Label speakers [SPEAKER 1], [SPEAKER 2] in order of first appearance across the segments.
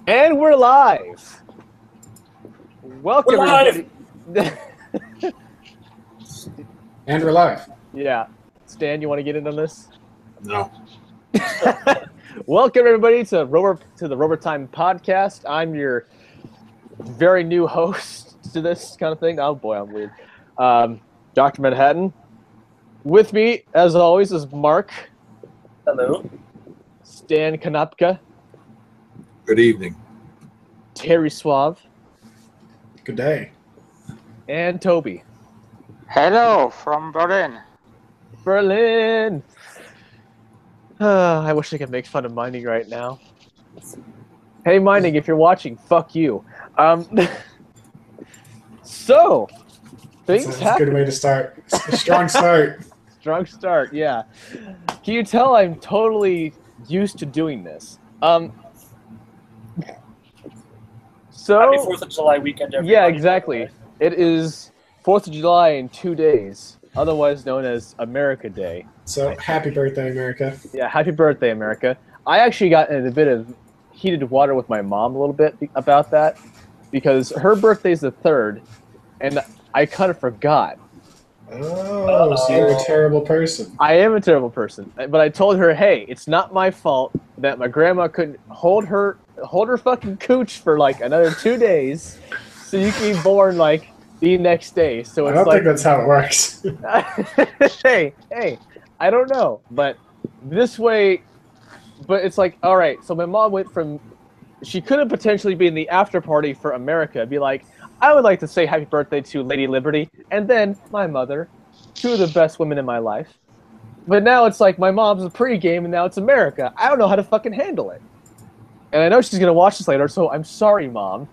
[SPEAKER 1] And we're live. Welcome,
[SPEAKER 2] We're live.
[SPEAKER 1] everybody.
[SPEAKER 3] And we're live.
[SPEAKER 1] Yeah. Stan, you want to get in on this?
[SPEAKER 2] No.
[SPEAKER 1] Welcome, everybody, to the Rovertime podcast. I'm your very new host to this kind of thing. Oh, boy, I'm weird. Dr. Manhattan. With me, as always, is Mark.
[SPEAKER 2] Hello.
[SPEAKER 1] Stan Konopka.
[SPEAKER 2] Good evening.
[SPEAKER 1] Terry Suave.
[SPEAKER 3] Good day.
[SPEAKER 1] And Toby.
[SPEAKER 4] Hello from Berlin.
[SPEAKER 1] Berlin. I wish I could make fun of Mining right now. Hey, Mining, if you're watching, fuck you. So, things
[SPEAKER 3] That's a
[SPEAKER 1] happen.
[SPEAKER 3] good way to start. A strong start.
[SPEAKER 1] Strong start, yeah. Can you tell I'm totally used to doing this? So,
[SPEAKER 2] Happy 4th of July weekend, everybody.
[SPEAKER 1] yeah, exactly. It is 4th of July in 2 days, otherwise known as America Day.
[SPEAKER 3] So, happy birthday, America.
[SPEAKER 1] Yeah, happy birthday, America. I actually got in a bit of heated water with my mom a little bit about that, because her birthday's the 3rd, and I kind of forgot.
[SPEAKER 3] Oh, so you're a terrible person.
[SPEAKER 1] I am a terrible person, but I told her, hey, it's not my fault that my grandma couldn't hold her fucking cooch for like another 2 days, so you can be born like the next day. So
[SPEAKER 3] I
[SPEAKER 1] it's
[SPEAKER 3] don't
[SPEAKER 1] like,
[SPEAKER 3] think that's how it works.
[SPEAKER 1] hey, I don't know, but this way, but it's like, all right. So my mom went from, she could have potentially been the after party for America, be like, I would like to say happy birthday to Lady Liberty, and then my mother, two of the best women in my life. But now it's like my mom's a pregame, and now it's America. I don't know how to fucking handle it. And I know she's going to watch this later, so I'm sorry, Mom.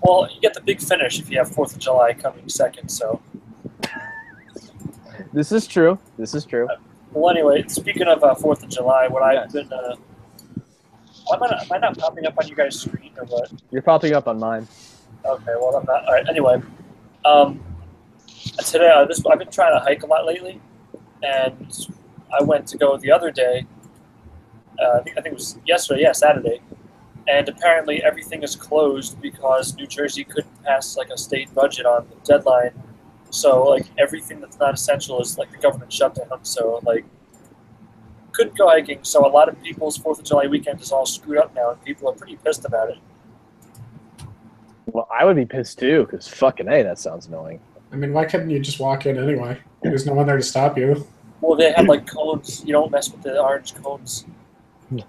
[SPEAKER 2] Well, you get the big finish if you have 4th of July coming second, so.
[SPEAKER 1] This is true. This is true.
[SPEAKER 2] Well, anyway, speaking of 4th of July, what I've been, am I not popping up on you guys' screen or what?
[SPEAKER 1] You're popping up on mine.
[SPEAKER 2] Okay, well, I'm not. All right, anyway. Today, I've been trying to hike a lot lately, and I went to go the other day. I think it was yesterday, yeah, Saturday. And apparently everything is closed because New Jersey couldn't pass like a state budget on the deadline. So like everything that's not essential is like the government shutdown. So like couldn't go hiking. So a lot of people's 4th of July weekend is all screwed up now, and people are pretty pissed about it.
[SPEAKER 1] Well, I would be pissed too, because fucking A, that sounds annoying.
[SPEAKER 3] I mean, why couldn't you just walk in anyway? There's no one there to stop you.
[SPEAKER 2] Well, they have like cones. You don't mess with the orange cones.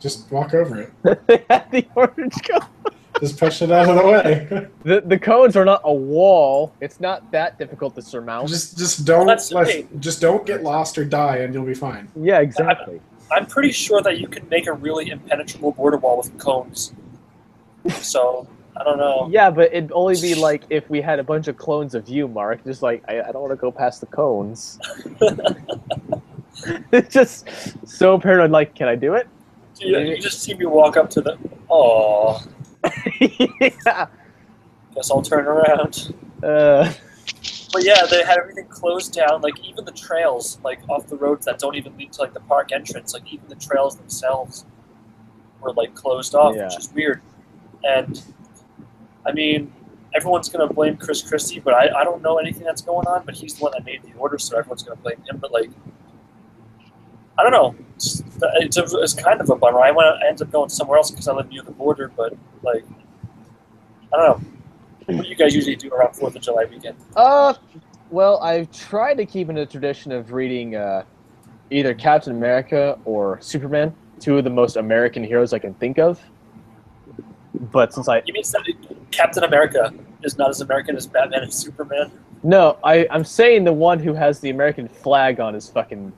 [SPEAKER 3] Just walk over it.
[SPEAKER 1] They had the orange cone.
[SPEAKER 3] Just push it out of the way.
[SPEAKER 1] The cones are not a wall. It's not that difficult to surmount.
[SPEAKER 3] Just don't
[SPEAKER 2] Hey.
[SPEAKER 3] just don't get lost or die, and you'll be fine.
[SPEAKER 1] Yeah, exactly.
[SPEAKER 2] I'm pretty sure that you can make a really impenetrable border wall with cones. So, I don't know.
[SPEAKER 1] Yeah, but it'd only be like if we had a bunch of clones of you, Mark. Just like, I don't want to go past the cones. It's just so paranoid. Like, can I do it?
[SPEAKER 2] You just see me walk up to the... Aww.
[SPEAKER 1] Yeah.
[SPEAKER 2] Guess I'll turn around.
[SPEAKER 1] But
[SPEAKER 2] yeah, they had everything closed down. Like, even the trails, like, off the roads that don't even lead to, like, the park entrance. Like, even the trails themselves were, like, closed off,
[SPEAKER 1] Yeah.
[SPEAKER 2] which is weird. And... I mean, everyone's going to blame Chris Christie, but I don't know anything that's going on, but he's the one that made the order, so everyone's going to blame him. But, like, I don't know. It's kind of a bummer. I ended up going somewhere else because I live near the border, but, like, I don't know. What do you guys usually do around 4th of July weekend?
[SPEAKER 1] well, I've tried to keep in the tradition of reading either Captain America or Superman, two of the most American heroes I can think of. But since
[SPEAKER 2] You mean Captain America is not as American as Batman and Superman?
[SPEAKER 1] No, I'm saying the one who has the American flag on his fucking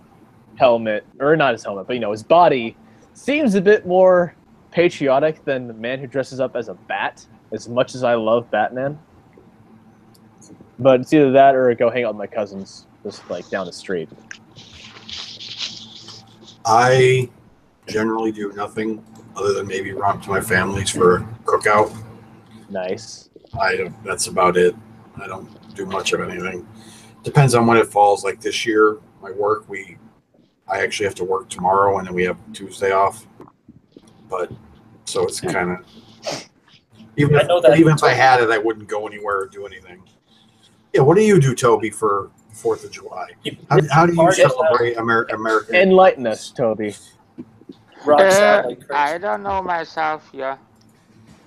[SPEAKER 1] helmet, or not his helmet, but his body, seems a bit more patriotic than the man who dresses up as a bat, as much as I love Batman. But it's either that or go hang out with my cousins, just like down the street.
[SPEAKER 5] I generally do nothing other than maybe run to my family's for a cookout.
[SPEAKER 1] Nice.
[SPEAKER 5] That's about it. I don't do much of anything. Depends on when it falls. Like this year, my work, I actually have to work tomorrow, and then we have Tuesday off. But so it's kind of Even
[SPEAKER 2] I
[SPEAKER 5] if,
[SPEAKER 2] know that.
[SPEAKER 5] even if I had it, I wouldn't go anywhere or do anything. Yeah, what do you do, Toby, for 4th of July? How do you
[SPEAKER 2] Party
[SPEAKER 5] celebrate American?
[SPEAKER 1] Enlighten us, Toby.
[SPEAKER 2] Rocks out like
[SPEAKER 4] I
[SPEAKER 2] crazy.
[SPEAKER 4] don't know myself here.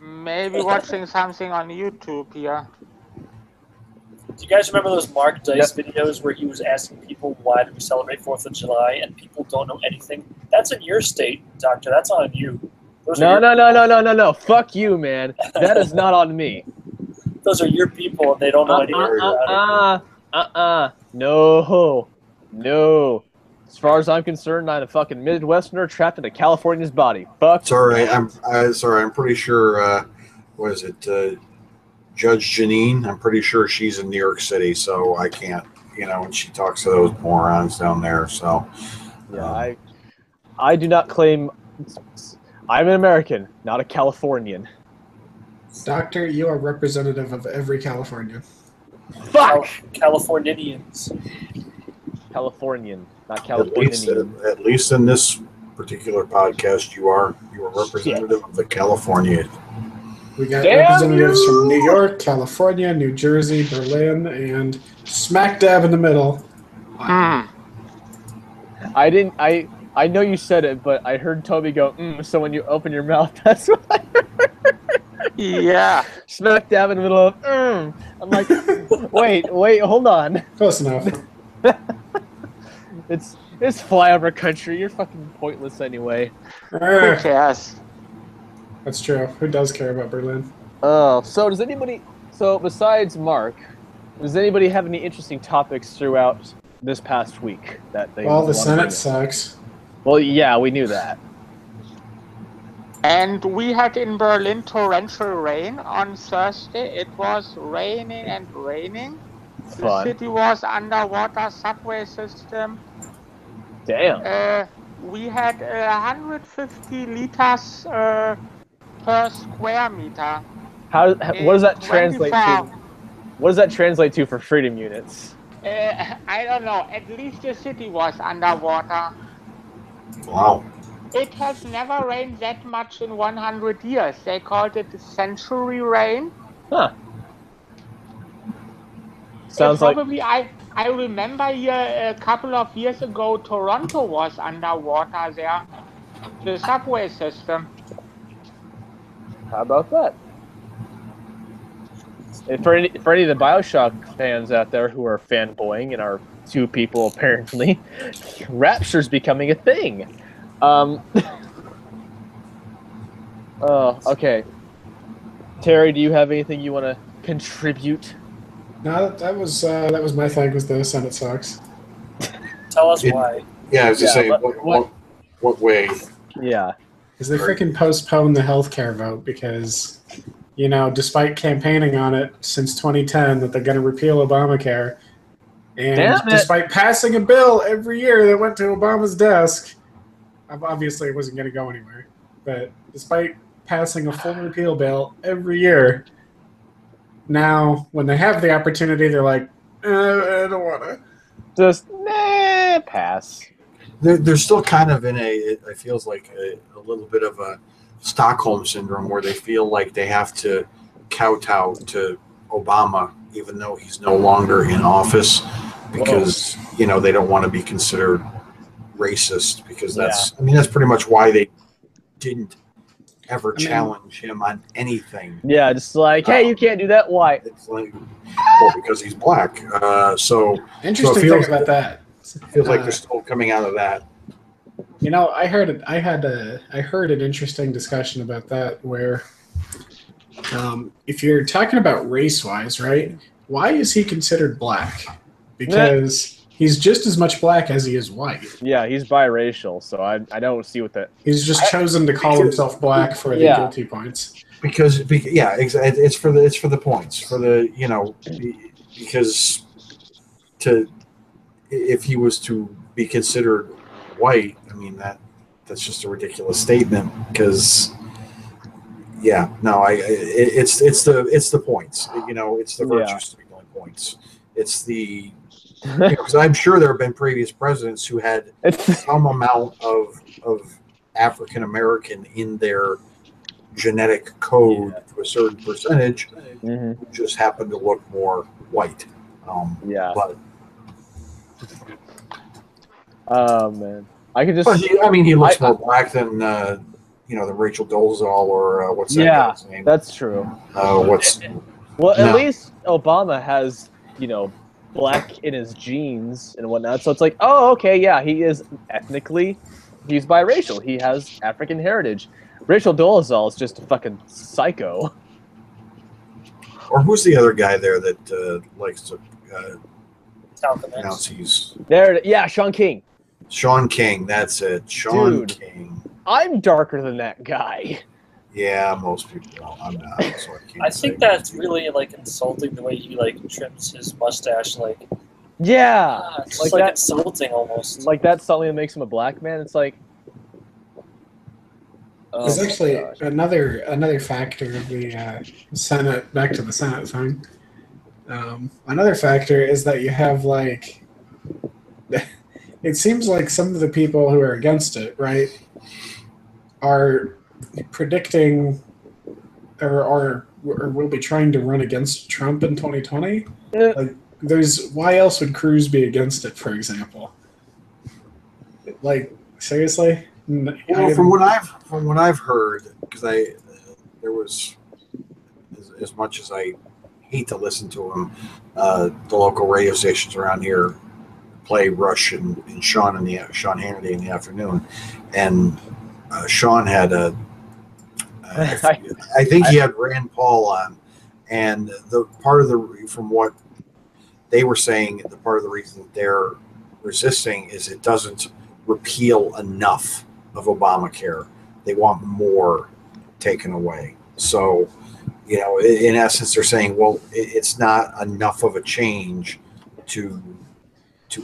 [SPEAKER 4] Maybe watching something on YouTube here.
[SPEAKER 2] Do you guys remember those Mark Dice videos where he was asking people why do we celebrate 4th of July and people don't know anything? That's in your state, Doctor. That's on you. Those are
[SPEAKER 1] No. Fuck you, man. That is not on me.
[SPEAKER 2] Those are your people, and they don't know anything about it.
[SPEAKER 1] No. As far as I'm concerned, I'm a fucking Midwesterner trapped in a Californian's body. Fuck.
[SPEAKER 5] It's all right. I'm pretty sure. What is it? Judge Janine. I'm pretty sure she's in New York City, so I can't. And she talks to those morons down there. So
[SPEAKER 1] yeah, I do not claim. I'm an American, not a Californian.
[SPEAKER 3] Doctor, you are representative of every Californian.
[SPEAKER 1] Fuck!
[SPEAKER 2] Californians.
[SPEAKER 1] Californian, not Californian.
[SPEAKER 5] At least in this particular podcast, you are representative of the California.
[SPEAKER 3] We got representatives from New York, California, New Jersey, Berlin, and smack dab in the middle.
[SPEAKER 4] Hmm.
[SPEAKER 1] I know you said it, but I heard Toby go, so when you open your mouth, that's what I heard.
[SPEAKER 4] Yeah.
[SPEAKER 1] Smack dab in the middle of, I'm like, wait, hold on.
[SPEAKER 3] Close enough.
[SPEAKER 1] It's flyover country. You're fucking pointless anyway.
[SPEAKER 4] Who cares?
[SPEAKER 3] That's true. Who does care about Berlin?
[SPEAKER 1] Oh, so besides Mark, does anybody have any interesting topics throughout this past week that they?
[SPEAKER 3] Well, the Senate sucks.
[SPEAKER 1] Well, yeah, we knew that.
[SPEAKER 4] And we had in Berlin torrential rain on Thursday. It was raining and raining.
[SPEAKER 1] Fun.
[SPEAKER 4] The city was underwater subway system.
[SPEAKER 1] Damn.
[SPEAKER 4] We had 150 liters per square meter.
[SPEAKER 1] What does that translate to? What does that translate to for freedom units?
[SPEAKER 4] I don't know. At least the city was underwater.
[SPEAKER 5] Wow.
[SPEAKER 4] It has never rained that much in 100 years. They called it century rain.
[SPEAKER 1] Huh. Sounds
[SPEAKER 4] probably, I remember a couple of years ago, Toronto was underwater there. The subway system.
[SPEAKER 1] How about that? And for any of the BioShock fans out there who are fanboying and are two people apparently, Rapture's becoming a thing. Okay. Terry, do you have anything you want to contribute?
[SPEAKER 3] No, that was my thing. Was the Senate sucks.
[SPEAKER 2] Tell us why.
[SPEAKER 5] Yeah, I was just saying, what way?
[SPEAKER 1] Yeah.
[SPEAKER 3] Because they freaking postponed the healthcare vote because, despite campaigning on it since 2010 that they're going to repeal Obamacare, and despite passing a bill every year that went to Obama's desk, obviously it wasn't going to go anywhere. But despite passing a full repeal bill every year, now when they have the opportunity, they're like, I don't want to.
[SPEAKER 1] Just pass.
[SPEAKER 5] They're still kind of in it feels like a little bit of a Stockholm syndrome where they feel like they have to kowtow to Obama even though he's no longer in office because they don't want to be considered racist because that's pretty much why they didn't ever challenge him on anything.
[SPEAKER 1] Yeah, just like, hey, you can't do that. Why?
[SPEAKER 5] It's like, because he's black.
[SPEAKER 3] Interesting thing about that.
[SPEAKER 5] It feels like they're still coming out of that.
[SPEAKER 3] I heard an interesting discussion about that where if you're talking about race-wise, right? Why is he considered black? Because he's just as much black as he is white.
[SPEAKER 1] Yeah, he's biracial, so I don't see what that.
[SPEAKER 3] He's just chosen to call himself black for the guilty points.
[SPEAKER 5] Because it's for the points for the because if he was to be considered white, I mean that's just a ridiculous statement because it's the points, it's the virtue signaling points, it's the because I'm sure there have been previous presidents who had some amount of African American in their genetic code to a certain percentage,
[SPEAKER 1] Mm-hmm.
[SPEAKER 5] who just happen to look more white. But
[SPEAKER 1] oh man, I could just.
[SPEAKER 5] But he looks more black than the Rachel Dolezal or what's that guy's name?
[SPEAKER 1] That's true. At least Obama has black in his genes and whatnot, so it's like, oh, okay, yeah, he is ethnically, he's biracial, he has African heritage. Rachel Dolezal is just a fucking psycho.
[SPEAKER 5] Or who's the other guy there that likes to pronounce he's
[SPEAKER 1] Sean King.
[SPEAKER 5] Sean King, that's it. Sean King.
[SPEAKER 1] I'm darker than that guy.
[SPEAKER 5] Yeah, most people. I'm not. So
[SPEAKER 2] I think that's really insulting the way he trims his mustache.
[SPEAKER 1] It's
[SPEAKER 2] just like insulting almost.
[SPEAKER 1] Like that's something that makes him a black man. It's like.
[SPEAKER 3] There's actually another factor of the Senate. Back to the Senate thing. Another factor is that you have it seems like some of the people who are against it, right, are predicting or will be trying to run against Trump in 2020. Why else would Cruz be against it, for example? Seriously?
[SPEAKER 5] Well, from what I've heard, because there was, as much as I hate to listen to him, the local radio stations around here play Rush and Sean Hannity in the afternoon, and Sean had I think he had Rand Paul on, and from what they were saying, the part of the reason that they're resisting is it doesn't repeal enough of Obamacare. They want more taken away. So, in essence, they're saying, well, it's not enough of a change to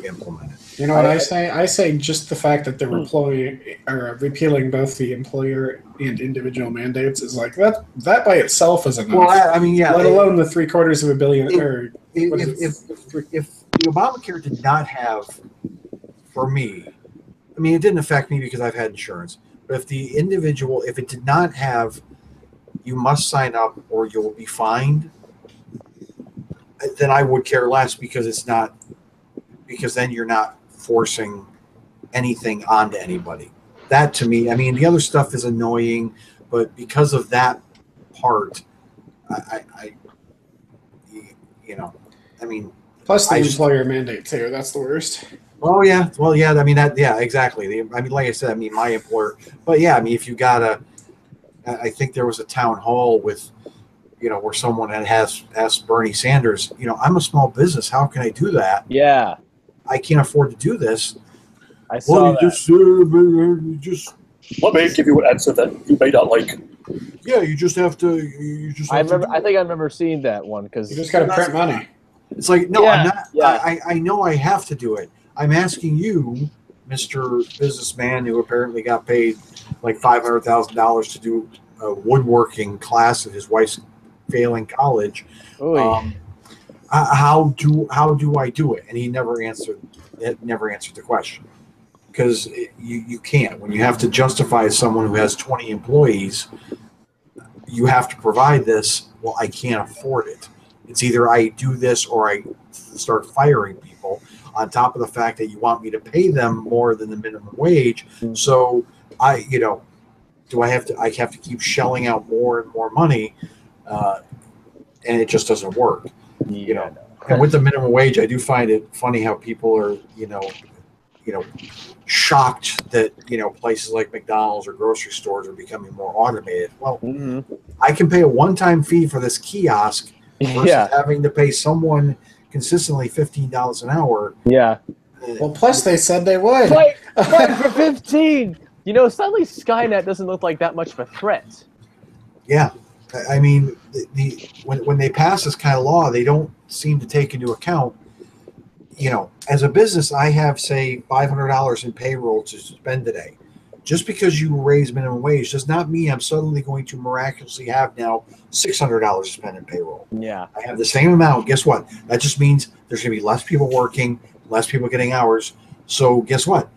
[SPEAKER 5] implement it.
[SPEAKER 3] You know what I say? I say just the fact that they're repealing both the employer and individual mandates is that by itself is enough.
[SPEAKER 5] Well, let
[SPEAKER 3] alone the $750 million.
[SPEAKER 5] If the Obamacare did not have, for me, it didn't affect me because I've had insurance. But if it did not have, you must sign up or you'll be fined, then I would care less because then you're not forcing anything onto anybody. That to me, the other stuff is annoying, but because of that part,
[SPEAKER 3] Plus the employer mandate too. That's the worst.
[SPEAKER 5] Oh yeah, well yeah. Exactly. Like I said, my employer. But yeah, if you got I think there was a town hall with, where someone has asked Bernie Sanders, I'm a small business. How can I do that?
[SPEAKER 1] Yeah. I
[SPEAKER 5] can't afford to do this.
[SPEAKER 1] I saw that.
[SPEAKER 2] Let me give you an answer that you may not like.
[SPEAKER 5] Yeah, you just have to.
[SPEAKER 1] I remember seeing that one because
[SPEAKER 3] you just got to print money.
[SPEAKER 5] It's like no, I'm not. Yeah. I know I have to do it. I'm asking you, Mr. Businessman, who apparently got paid $500,000 to do a woodworking class at his wife's failing college. How do I do it? And he never answered the question, because you can't. When you have to justify someone who has 20 employees, you have to provide this. Well, I can't afford it. It's either I do this or I start firing people, on top of the fact that you want me to pay them more than the minimum wage. So I have to keep shelling out more and more money, and it just doesn't work. And with the minimum wage, I do find it funny how people are, shocked that, places like McDonald's or grocery stores are becoming more automated. Well, I can pay a one-time fee for this kiosk versus having to pay someone consistently $15 an hour.
[SPEAKER 1] Yeah.
[SPEAKER 3] Well, plus they said they would.
[SPEAKER 1] Fight for 15. Suddenly Skynet doesn't look like that much of a threat.
[SPEAKER 5] Yeah. When they pass this kind of law, they don't seem to take into account, as a business, I have, say, $500 in payroll to spend today. Just because you raise minimum wage does not mean I'm suddenly going to miraculously have now $600 to spend in payroll.
[SPEAKER 1] Yeah.
[SPEAKER 5] I have the same amount. Guess what? That just means there's going to be less people working, less people getting hours. So guess what?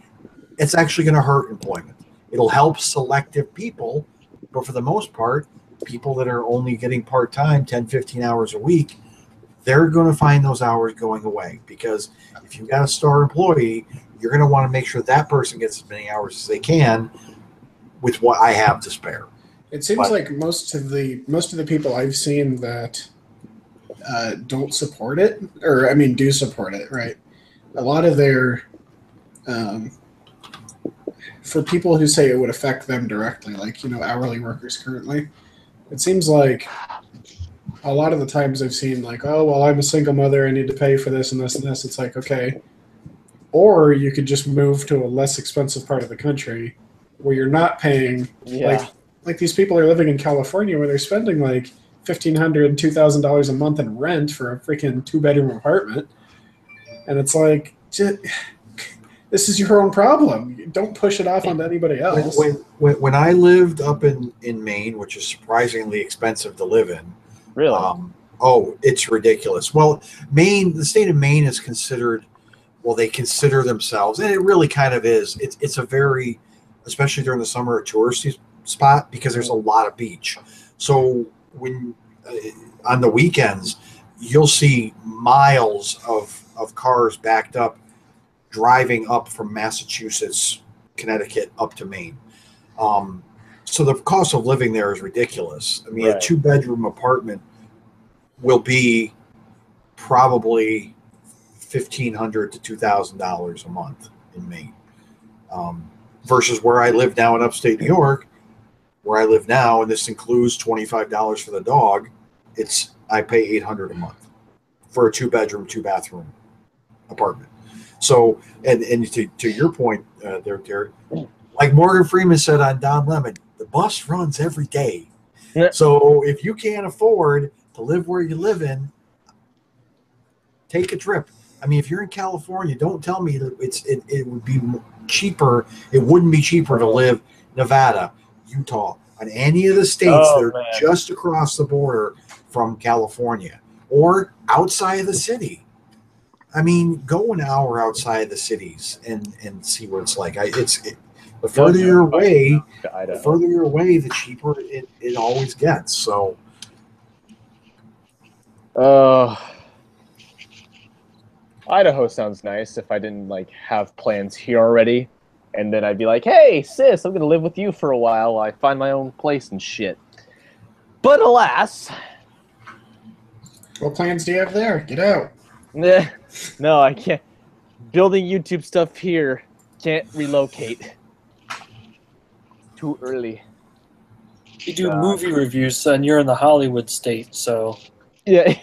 [SPEAKER 5] It's actually going to hurt employment. It'll help selective people But for the most part, people that are only getting part-time, 10, 15 hours a week, they're going to find those hours going away, because if you've got a star employee, you're going to want to make sure that person gets as many hours as they can with what I have to spare.
[SPEAKER 3] It seems like most of the people I've seen that don't support it, or I mean do support it, right? A lot of their for people who say it would affect them directly, like, you know, hourly workers currently, it seems like a lot of the times I've seen like, oh, well, I'm a single mother, I need to pay for this and this and this. It's like, okay. Or you could just move to a less expensive part of the country where you're not paying, like these people are living in California where they're spending like $1,500, $2,000 a month in rent for a freaking 2-bedroom apartment. And it's like, this is your own problem. Don't push it off onto anybody else.
[SPEAKER 5] When I lived up in Maine, which is surprisingly expensive to live in.
[SPEAKER 1] Really?
[SPEAKER 5] Oh, it's ridiculous. Well, Maine, the state of Maine is considered, well, they consider themselves, and it really kind of is. It's a very, especially during the summer, a touristy spot because there's a lot of beach. So when on the weekends, you'll see miles of cars backed up driving up from Massachusetts, Connecticut, up to Maine. So the cost of living there is ridiculous. I mean, a 2-bedroom apartment will be probably $1,500 to $2,000 a month in Maine, versus where I live now in upstate New York, where I live now, and this includes $25 for the dog. I pay $800 a month for a 2-bedroom, 2-bathroom apartment. So, and to your point, there, like Morgan Freeman said on Don Lemon, the bus runs every day. Yeah. So if you can't afford to live where you live in, take a trip. I mean, if you're in California, don't tell me that it would be cheaper. It wouldn't be cheaper to live Nevada, Utah, on any of the states that are just across the border from California or outside of the city. I mean, go an hour outside the cities and see what it's like. The further you're away, the cheaper it always gets. So,
[SPEAKER 1] Idaho sounds nice if I didn't like have plans here already, and then I'd be like, "Hey, sis, I'm gonna live with you for a while I find my own place and shit." But alas,
[SPEAKER 3] what plans do you have there? Get out.
[SPEAKER 1] No, I can't. Building YouTube stuff here, can't relocate. Too early.
[SPEAKER 2] You do movie reviews, and you're in the Hollywood state, so.
[SPEAKER 1] Yeah.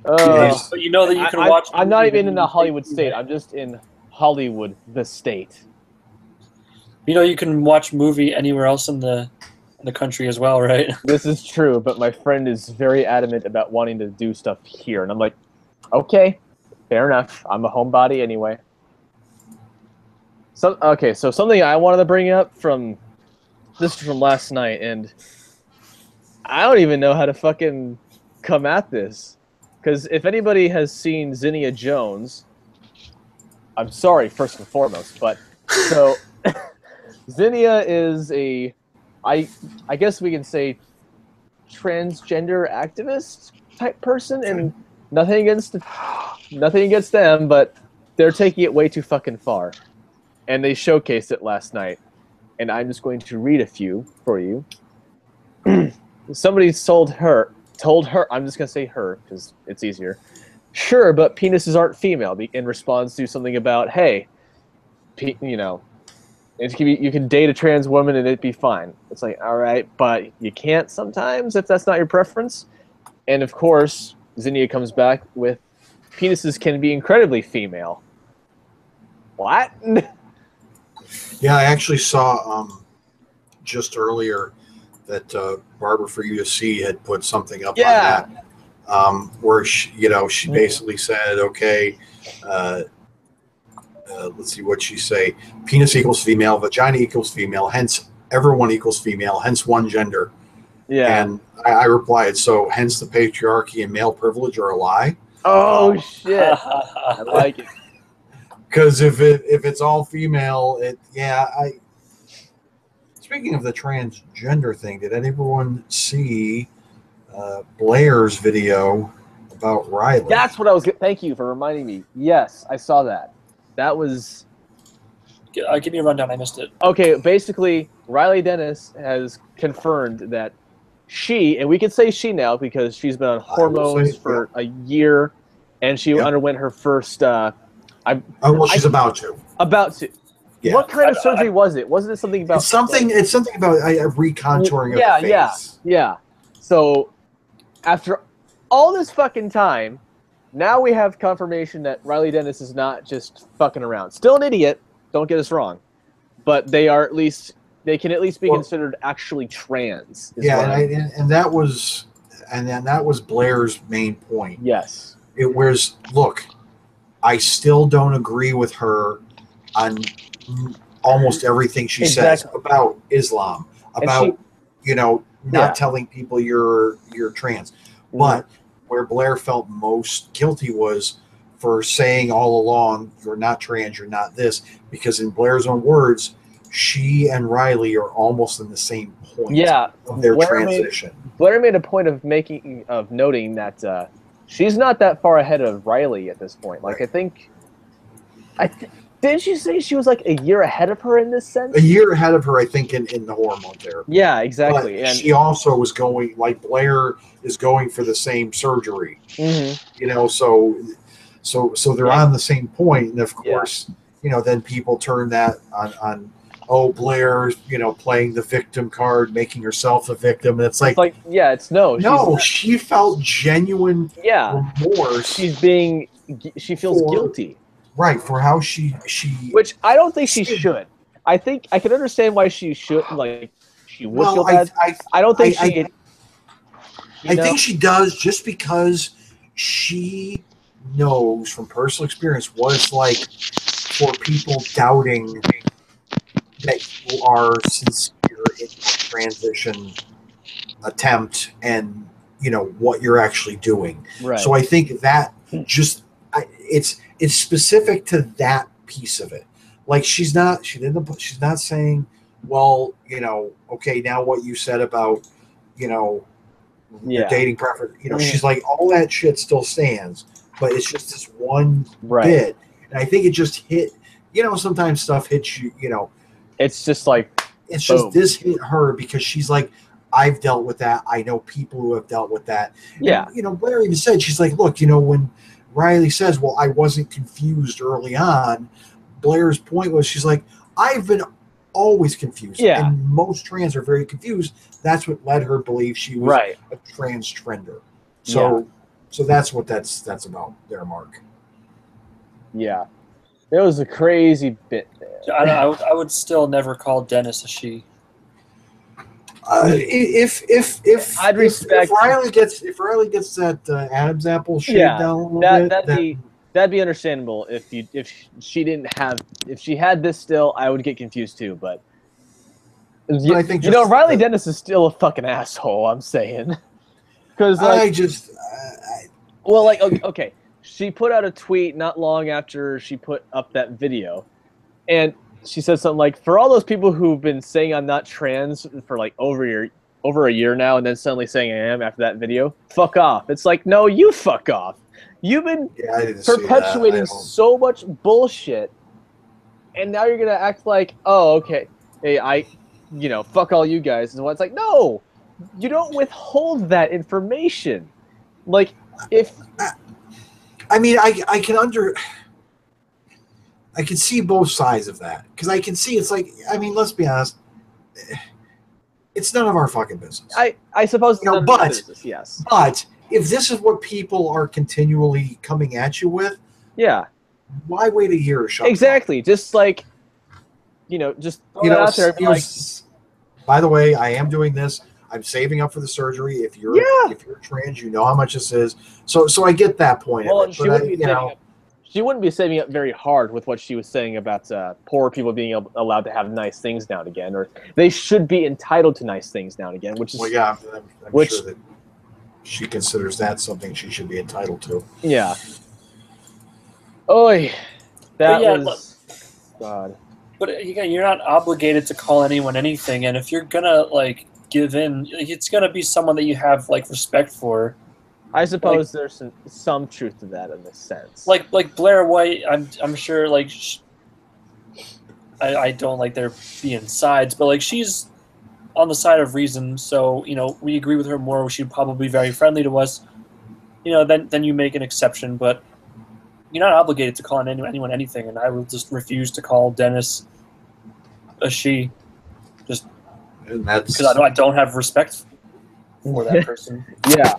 [SPEAKER 2] But you know that you can watch.
[SPEAKER 1] I'm not even in the Hollywood state. I'm just in Hollywood, the state.
[SPEAKER 2] You know you can watch movie anywhere else in the country as well, right?
[SPEAKER 1] This is true, but my friend is very adamant about wanting to do stuff here, and I'm like, okay, fair enough. I'm a homebody anyway. So something I wanted to bring up from last night, and I don't even know how to fucking come at this, because if anybody has seen Zinnia Jones, I'm sorry first and foremost, but so Zinnia is I guess we can say transgender activist type person, and nothing against them, but they're taking it way too fucking far. And they showcased it last night. And I'm just going to read a few for you. Somebody told her, I'm just going to say her because it's easier. Sure, but penises aren't female, in response to something about, hey, you know, you can date a trans woman and it'd be fine. It's like, all right, but you can't sometimes if that's not your preference. And of course, Zinnia comes back with, penises can be incredibly female. What?
[SPEAKER 5] Yeah, I actually saw just earlier that Barbara For You to See had put something up on that, where she basically said, okay, let's see what she say. Penis equals female, vagina equals female, hence everyone equals female, hence one gender. Yeah. And I replied, so hence the patriarchy and male privilege are a lie.
[SPEAKER 1] Oh shit! I like it.
[SPEAKER 5] Because if it's all female, it's Speaking of the transgender thing, did anyone see Blair's video about Riley?
[SPEAKER 1] That's what I was. Thank you for reminding me. Yes, I saw that. That was.
[SPEAKER 2] Give me a rundown. I missed it.
[SPEAKER 1] Okay, basically, Riley Dennis has confirmed that she, and we can say she now because she's been on hormones for a year, and she underwent her first.
[SPEAKER 5] She's about to.
[SPEAKER 1] About to. Yeah. What kind of surgery was it? Wasn't it something about?
[SPEAKER 5] It's something about a recontouring of the face.
[SPEAKER 1] Yeah. So, after all this fucking time, now we have confirmation that Riley Dennis is not just fucking around. Still an idiot. Don't get us wrong, but they can at least be considered actually trans.
[SPEAKER 5] And that was Blair's main point.
[SPEAKER 1] Yes.
[SPEAKER 5] It was, look, I still don't agree with her on almost everything she says about Islam, about not telling people you're trans. Mm-hmm. But where Blair felt most guilty was for saying all along, you're not trans, you're not this, because in Blair's own words, she and Riley are almost in the same point of their transition.
[SPEAKER 1] Blair made a point of noting that she's not that far ahead of Riley at this point. Like, didn't she say she was like a year ahead of her in this sense?
[SPEAKER 5] A year ahead of her, I think, in the hormone therapy.
[SPEAKER 1] Yeah, exactly.
[SPEAKER 5] But she also was going, like Blair is going for the same surgery.
[SPEAKER 1] Mm-hmm.
[SPEAKER 5] So they're on the same point, and of course, then people turn that on Blair, playing the victim card, making herself a victim, and it's like she felt genuine remorse.
[SPEAKER 1] She feels guilty,
[SPEAKER 5] right, for how she
[SPEAKER 1] which I don't think she should. I think I can understand why she should, like, she would feel bad. I don't think she.
[SPEAKER 5] I think she does, just because she knows from personal experience what it's like for people doubting that you are sincere in your transition attempt and what you're actually doing.
[SPEAKER 1] Right.
[SPEAKER 5] So I think that it's specific to that piece of it. Like, she's not saying, well, okay, now what you said about your dating preference, she's like, all that shit still stands. But it's just this one bit. And I think it just hit, sometimes stuff hits you,
[SPEAKER 1] It's just like,
[SPEAKER 5] it's just this hit her because she's like, I've dealt with that. I know people who have dealt with that.
[SPEAKER 1] Yeah.
[SPEAKER 5] And, Blair even said, she's like, look, when Riley says, well, I wasn't confused early on, Blair's point was, she's like, I've been always confused.
[SPEAKER 1] Yeah.
[SPEAKER 5] And most trans are very confused. That's what led her believe she was a transgender. So that's what that's about there, Mark.
[SPEAKER 1] Yeah. It was a crazy bit there.
[SPEAKER 2] I would still never call Dennis a she.
[SPEAKER 5] If Riley gets that Adam's apple shaved down a little bit,
[SPEAKER 1] that'd be understandable. If she had this still, I would get confused too. But
[SPEAKER 5] I think
[SPEAKER 1] Riley Dennis is still a fucking asshole. I'm saying, because okay, she put out a tweet not long after she put up that video, and she said something like, for all those people who've been saying I'm not trans for like over a year now, and then suddenly saying I am after that video, fuck off. It's like, no, you fuck off. You've been perpetuating so much bullshit, and now you're gonna act like, oh, okay, hey, fuck all you guys. And it's like, no, you don't withhold that information. Like, if
[SPEAKER 5] I can see both sides of that, because I can see it's like, let's be honest, it's none of our fucking business.
[SPEAKER 1] I suppose, business, yes.
[SPEAKER 5] But if this is what people are continually coming at you with, why wait a year to shut
[SPEAKER 1] exactly? Just like, just out there.
[SPEAKER 5] By the way, I am doing this. I'm saving up for the surgery. If you're trans, you know how much this is. So I get that point.
[SPEAKER 1] Well, she wouldn't be saving up very hard with what she was saying about poor people being allowed to have nice things now and again, or they should be entitled to nice things now and again. Which is
[SPEAKER 5] I'm sure that she considers that something she should be entitled to.
[SPEAKER 1] Yeah. Oy, that was God.
[SPEAKER 2] But again, you're not obligated to call anyone anything, and if you're gonna like give in, it's gonna be someone that you have like respect for.
[SPEAKER 1] I suppose there's some truth to that in this sense.
[SPEAKER 2] Like Blair White, I'm sure like I don't like there being sides, but like she's on the side of reason, so you know we agree with her more. She'd probably be very friendly to us. You know, then you make an exception, but you're not obligated to call anyone anything, and I will just refuse to call Dennis a she, just because I don't have respect for that person.
[SPEAKER 1] Yeah.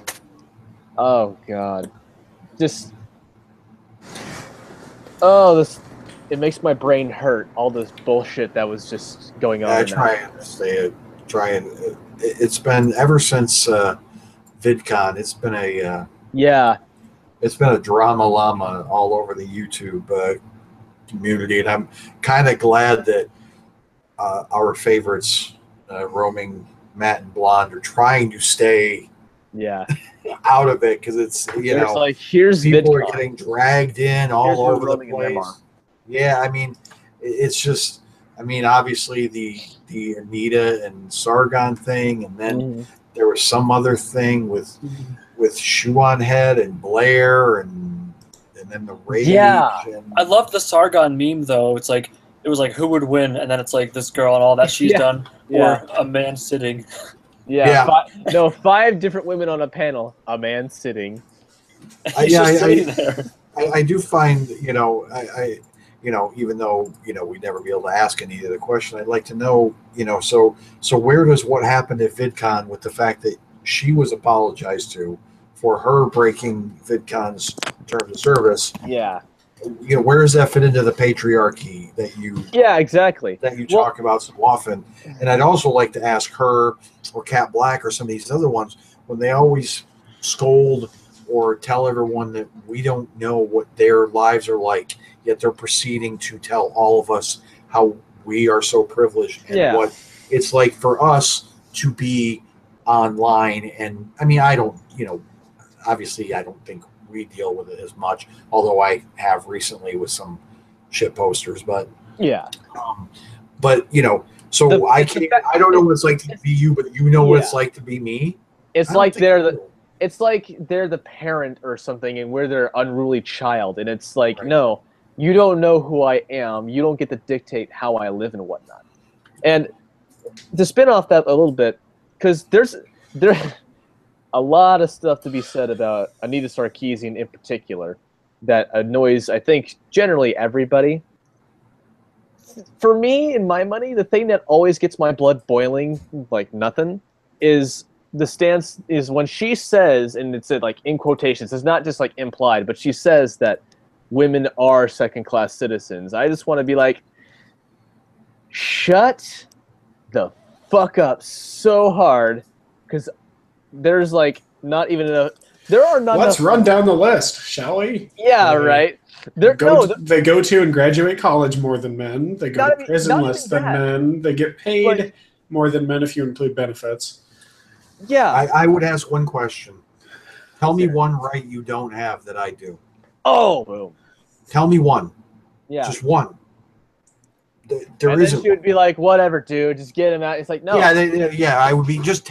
[SPEAKER 1] Oh God. Just. Oh, this. It makes my brain hurt. All this bullshit that was just going on.
[SPEAKER 5] I try and stay. It's been ever since VidCon. It's been a.
[SPEAKER 1] Yeah.
[SPEAKER 5] It's been a drama llama all over the YouTube community, and I'm kind of glad that our favorites, roaming Matt and Blonde, are trying to stay out of it because it's
[SPEAKER 1] like here's
[SPEAKER 5] people
[SPEAKER 1] VidCon.
[SPEAKER 5] are getting dragged in all over the place. Yeah, I mean, it's just, I mean, obviously the Anita and Sargon thing, and then there was some other thing with Shoe on Head and Blair, and then the Rage.
[SPEAKER 1] Yeah,
[SPEAKER 5] and,
[SPEAKER 2] I love the Sargon meme though. It's like it was like who would win, and then it's like this girl and all that she's done, or a man sitting.
[SPEAKER 1] Yeah. 5 different women on a panel. A man sitting.
[SPEAKER 5] I do find, I even though, we'd never be able to ask any of the question, I'd like to know, so where does what happened at VidCon with the fact that she was apologized to for her breaking VidCon's terms of service?
[SPEAKER 1] Yeah.
[SPEAKER 5] Where does that fit into the patriarchy that you talk about so often? And I'd also like to ask her or Cat Black or some of these other ones, when they always scold or tell everyone that we don't know what their lives are like, yet they're proceeding to tell all of us how we are so privileged and what it's like for us to be online. And I mean, I don't, obviously I don't think we deal with it as much, although I have recently with some shit posters, but so I don't know what it's like to be you, but what it's like to be me.
[SPEAKER 1] It's like they're the parent or something, and we're their unruly child, and it's like, no, you don't know who I am. You don't get to dictate how I live and whatnot. And to spin off that a little bit, because there's a lot of stuff to be said about Anita Sarkeesian in particular that annoys, I think, generally everybody. For me, in my money, the thing that always gets my blood boiling like nothing is the stance is when she says, and it's like in quotations, it's not just like implied, but she says that women are second-class citizens. I just want to be like, shut the fuck up so hard, because there's like not even enough. There are not.
[SPEAKER 3] Let's run down the list, shall we?
[SPEAKER 1] Yeah, right.
[SPEAKER 3] They go to and graduate college more than men. They go to prison less than men. They get paid more than men if you include benefits.
[SPEAKER 1] Yeah.
[SPEAKER 5] I would ask one question. Tell me one right you don't have that I do.
[SPEAKER 1] Oh, boom.
[SPEAKER 5] Tell me one.
[SPEAKER 1] Yeah.
[SPEAKER 5] Just one. There
[SPEAKER 1] and
[SPEAKER 5] isn't.
[SPEAKER 1] Then she would be like, whatever, dude. Just get him out. It's like, no.
[SPEAKER 5] Yeah, I would be, just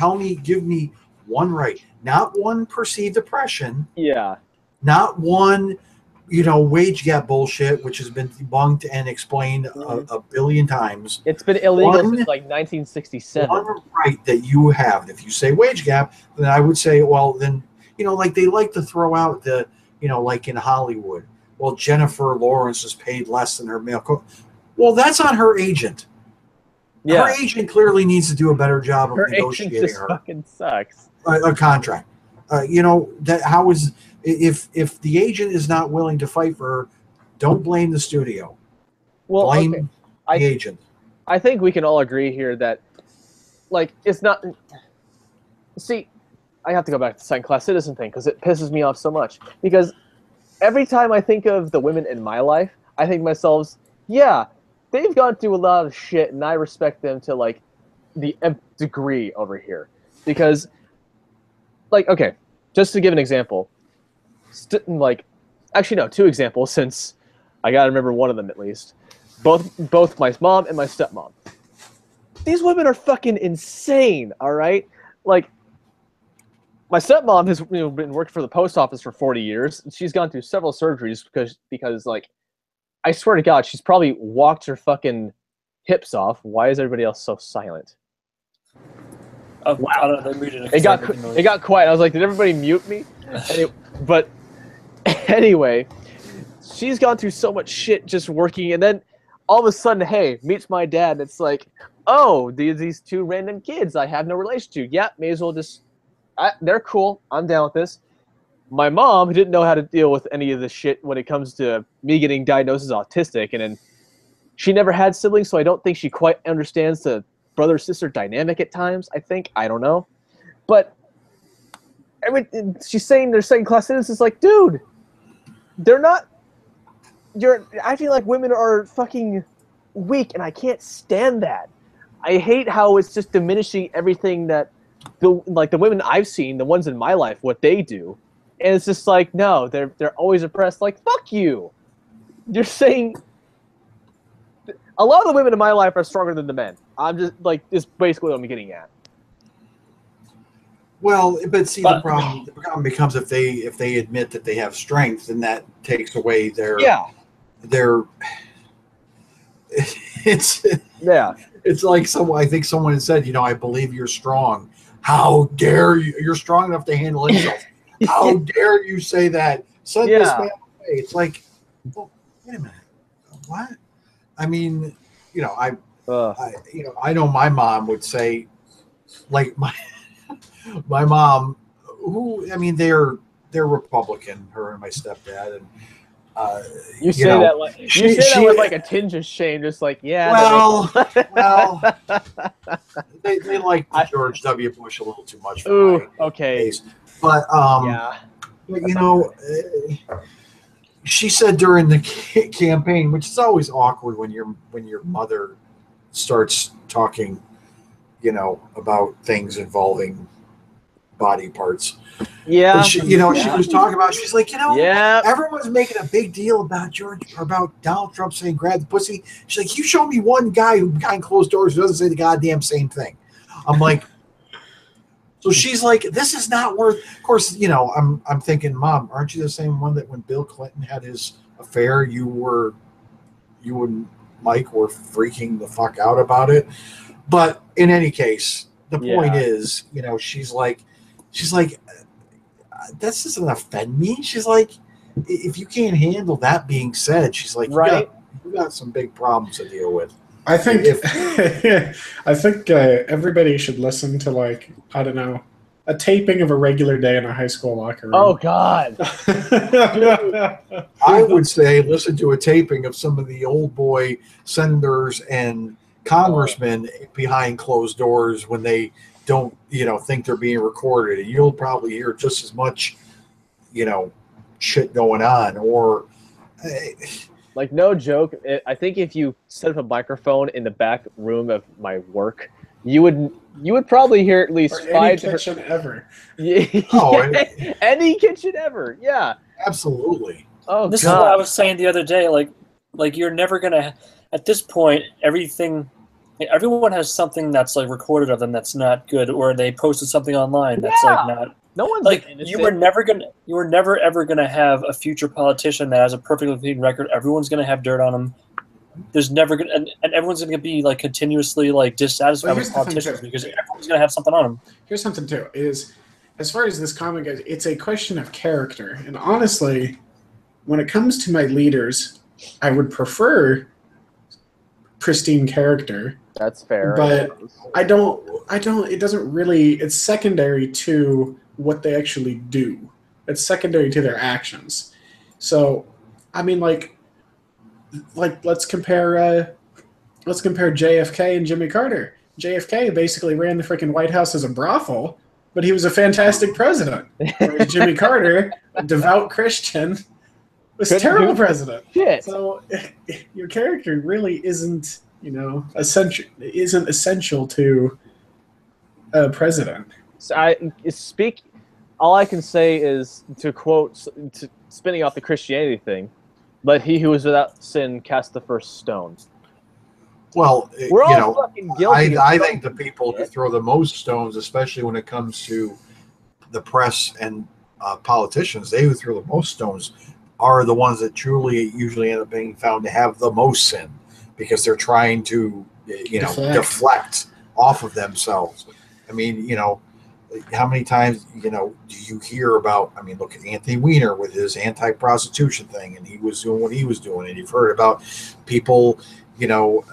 [SPEAKER 5] give me one right. Not one perceived oppression.
[SPEAKER 1] Yeah.
[SPEAKER 5] Not one, wage gap bullshit, which has been debunked and explained a billion times.
[SPEAKER 1] It's been illegal since like 1967.
[SPEAKER 5] One right that you have. If you say wage gap, then I would say, well, then, like they like to throw out the, like in Hollywood. Well, Jennifer Lawrence is paid less than her male Well, that's on her agent. Yeah. Her agent clearly needs to do a better job of negotiating
[SPEAKER 1] agent just fucking sucks.
[SPEAKER 5] A contract. That how is if the agent is not willing to fight for her, don't blame the studio.
[SPEAKER 1] Well,
[SPEAKER 5] blame the agent.
[SPEAKER 1] I think we can all agree here that, like, it's not. See, I have to go back to the second-class citizen thing because it pisses me off so much. Because every time I think of the women in my life, I think to myself, yeah, they've gone through a lot of shit, and I respect them to like the nth degree over here. Because, like, okay, just to give an example, actually no, 2 examples since I gotta remember one of them at least. both my mom and my stepmom. These women are fucking insane, all right? Like, my stepmom has been working for the post office for 40 years. And she's gone through several surgeries because like, I swear to God, she's probably walked her fucking hips off. Why is everybody else so silent?
[SPEAKER 2] Oh,
[SPEAKER 1] Wow.
[SPEAKER 2] I don't know, they muted
[SPEAKER 1] It got quiet. I was like, did everybody mute me? But anyway, she's gone through so much shit just working, and then all of a sudden, hey, meets my dad, and it's like, oh, these two random kids I have no relation to. Yeah, may as well just... they're cool. I'm down with this. My mom, who didn't know how to deal with any of this shit when it comes to me getting diagnosed as autistic, and then she never had siblings, so I don't think she quite understands the brother-sister dynamic at times, I think. I don't know. But she's saying they're second-class citizens. It's like, dude, they're not... You're acting like women are fucking weak, and I can't stand that. I hate how it's just diminishing everything that the women I've seen, the ones in my life, what they do. And it's just like, no, they're always oppressed. Like, fuck you. You're saying... A lot of the women in my life are stronger than the men. I'm just like, is basically what I'm getting at.
[SPEAKER 5] Well, but see, the problem becomes if they admit that they have strength, then that takes away their it's like I think someone had said, I believe you're strong. How dare you? You're strong enough to handle insults. How dare you say that? Send this man away. It's like, well, wait a minute, what? I mean, I know my mom would say, like my mom, who, I mean, they're Republican, her and my stepdad, and
[SPEAKER 1] you say that with like a tinge of shame, just like, yeah.
[SPEAKER 5] Well, they like George W. Bush a little too much. For my taste. But she said during the campaign, which is always awkward when your mother starts talking, about things involving body parts.
[SPEAKER 1] Yeah.
[SPEAKER 5] But she was talking about. She's like, everyone's making a big deal about Donald Trump saying grab the pussy. She's like, you show me one guy who behind closed doors who doesn't say the goddamn same thing. I'm like. So she's like, this is not worth. Of course, I'm thinking, Mom, aren't you the same one that when Bill Clinton had his affair, you and Mike were freaking the fuck out about it? But in any case, the point is, she's like, this doesn't offend me. She's like, if you can't handle that being said, she's like, you got some big problems to deal with.
[SPEAKER 3] I think everybody should listen to, like, I don't know, a taping of A Regular Day in a High School Locker Room.
[SPEAKER 1] Oh God!
[SPEAKER 5] I would say listen to a taping of some of the old boy senators and congressmen behind closed doors when they don't, think they're being recorded, and you'll probably hear just as much, shit going on. Or.
[SPEAKER 1] Like, no joke, I think if you set up a microphone in the back room of my work, you would probably hear at least five
[SPEAKER 3] kitchen ever.
[SPEAKER 2] Any kitchen ever, yeah.
[SPEAKER 5] Absolutely.
[SPEAKER 2] Oh, this God. Is what I was saying the other day. Like you're never gonna. At this point, everyone has something that's like recorded of them that's not good, or they posted something online that's like not. No one's like you were never ever gonna have a future politician that has a perfectly clean record. Everyone's gonna have dirt on them. There's never gonna and everyone's gonna be like continuously like dissatisfied with politicians because everyone's gonna have something on them.
[SPEAKER 3] Here's something too: is as far as this comment goes, it's a question of character. And honestly, when it comes to my leaders, I would prefer pristine character.
[SPEAKER 1] That's fair.
[SPEAKER 3] But I don't. It doesn't really. It's secondary to what they actually do. It's secondary to their actions. So, I mean, like let's compare JFK and Jimmy Carter. JFK basically ran the freaking White House as a brothel, but he was a fantastic president. Whereas Jimmy Carter, a devout Christian, was a terrible president.
[SPEAKER 1] Shit.
[SPEAKER 3] So your character really isn't, essential to a president.
[SPEAKER 1] So all I can say is, to quote, spinning off the Christianity thing, Let he who is without sin cast the first stone.
[SPEAKER 5] Well,
[SPEAKER 1] We're all fucking guilty.
[SPEAKER 5] I think the people who throw the most stones, especially when it comes to the press and politicians, they who throw the most stones are the ones that truly usually end up being found to have the most sin, because they're trying to, deflect off of themselves. I mean, how many times, do you hear about, look at Anthony Weiner with his anti-prostitution thing, and he was doing what he was doing, and you've heard about people, who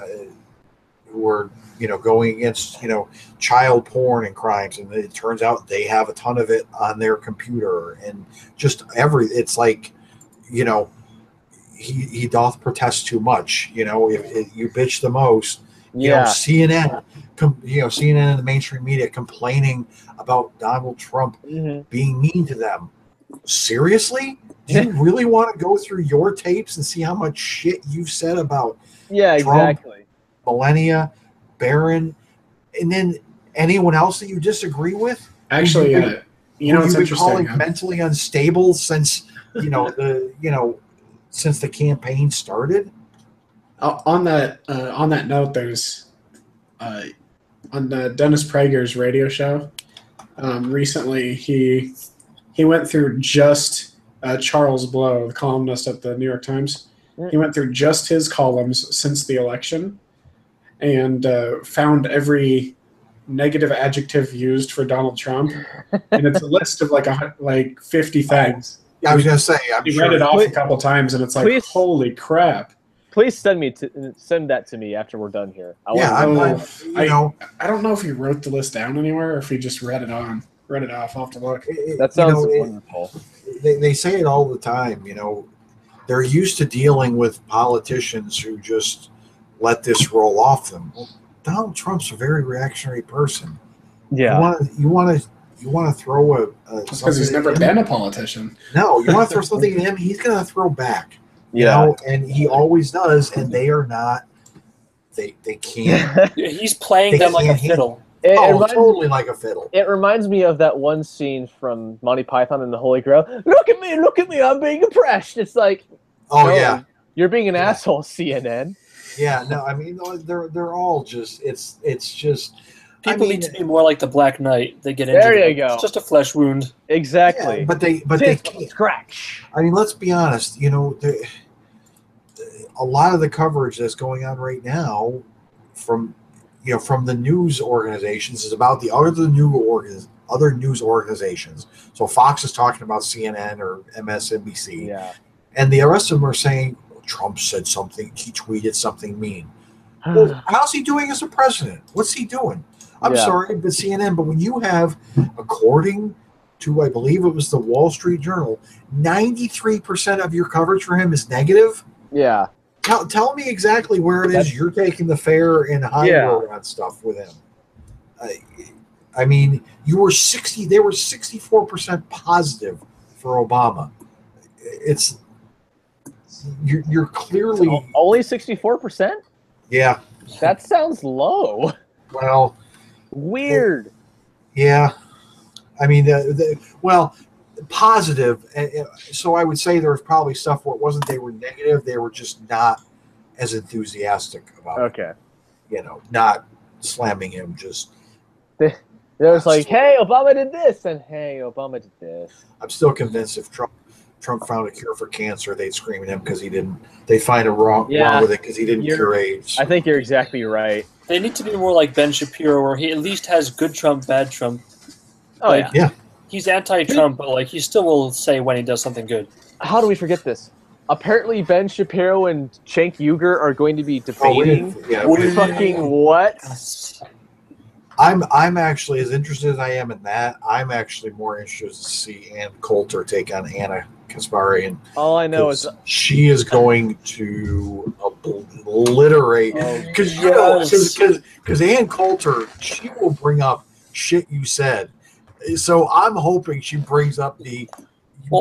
[SPEAKER 5] are, going against, child porn and crimes, and it turns out they have a ton of it on their computer, and just it's like, he doth protest too much. If you bitch the most, CNN, CNN and the mainstream media complaining about Donald Trump being mean to them. Seriously? Do you really want to go through your tapes and see how much shit you've said about Trump,
[SPEAKER 1] exactly,
[SPEAKER 5] Melania, Barron, and then anyone else that you disagree with?
[SPEAKER 3] Actually, it's
[SPEAKER 5] been
[SPEAKER 3] interesting.
[SPEAKER 5] Calling mentally unstable since since the campaign started.
[SPEAKER 3] On that note, there's on Dennis Prager's radio show recently. He went through just Charles Blow, the columnist at the New York Times. He went through just his columns since the election and found every negative adjective used for Donald Trump, and it's a list of like 50 things.
[SPEAKER 5] I was going to say,
[SPEAKER 3] he read it off a couple times, and it's like, holy crap.
[SPEAKER 1] Please send that to me after we're done here.
[SPEAKER 3] I don't know if he wrote the list down anywhere or if he just read it off. I'll have to look.
[SPEAKER 1] That sounds wonderful.
[SPEAKER 5] They say it all the time. They're used to dealing with politicians who just let this roll off them. Well, Donald Trump's a very reactionary person.
[SPEAKER 1] Yeah.
[SPEAKER 5] You want to throw
[SPEAKER 3] just because he's never been a politician.
[SPEAKER 5] No, you want to throw something at him, he's going to throw back. And he always does, and they are not. They can't.
[SPEAKER 2] He's playing them like a fiddle.
[SPEAKER 5] Totally like a fiddle.
[SPEAKER 1] It reminds me of that one scene from Monty Python and the Holy Grail. Look at me, I'm being oppressed. It's like, you're being an asshole, CNN.
[SPEAKER 5] Yeah, no, they're all just. It's just.
[SPEAKER 2] People need to be more like the Black Knight. They get into
[SPEAKER 1] there you go.
[SPEAKER 2] It's just a flesh wound.
[SPEAKER 1] Exactly.
[SPEAKER 5] Yeah, but they can't
[SPEAKER 1] scratch.
[SPEAKER 5] Let's be honest. A lot of the coverage that's going on right now from the news organizations is about the other news organizations. So Fox is talking about CNN or MSNBC.
[SPEAKER 1] Yeah.
[SPEAKER 5] And the rest of them are saying Trump said something. He tweeted something mean. Well, how's he doing as a president? What's he doing? I'm sorry, but CNN. But when you have, according to, I believe it was the Wall Street Journal, 93% of your coverage for him is negative.
[SPEAKER 1] Yeah.
[SPEAKER 5] Tell me exactly where it is you're taking the fair and high road on stuff with him. You were 60. They were 64% positive for Obama. You're clearly
[SPEAKER 1] only 64%.
[SPEAKER 5] Yeah.
[SPEAKER 1] That sounds low.
[SPEAKER 5] Well,
[SPEAKER 1] weird.
[SPEAKER 5] Positive. So I would say there was probably stuff where it wasn't they were negative. They were just not as enthusiastic about it. Not slamming him. Just
[SPEAKER 1] there was like, hey, Obama did this, and hey, Obama did this.
[SPEAKER 5] I'm still convinced if Trump found a cure for cancer, they'd scream at him because he didn't. They find a wrong with it because he didn't cure AIDS.
[SPEAKER 1] I think you're exactly right.
[SPEAKER 2] They need to be more like Ben Shapiro, where he at least has good Trump, bad Trump.
[SPEAKER 1] Oh yeah.
[SPEAKER 2] He's anti-Trump, but he still will say when he does something good.
[SPEAKER 1] How do we forget this? Apparently, Ben Shapiro and Cenk Uygur are going to be debating. What?
[SPEAKER 5] I'm actually, as interested as I am in that, I'm actually more interested to see Ann Coulter take on Anna Kasparian.
[SPEAKER 1] All I know is
[SPEAKER 5] she is going to obliterate because Ann Coulter, she will bring up shit you said. So I'm hoping she brings up the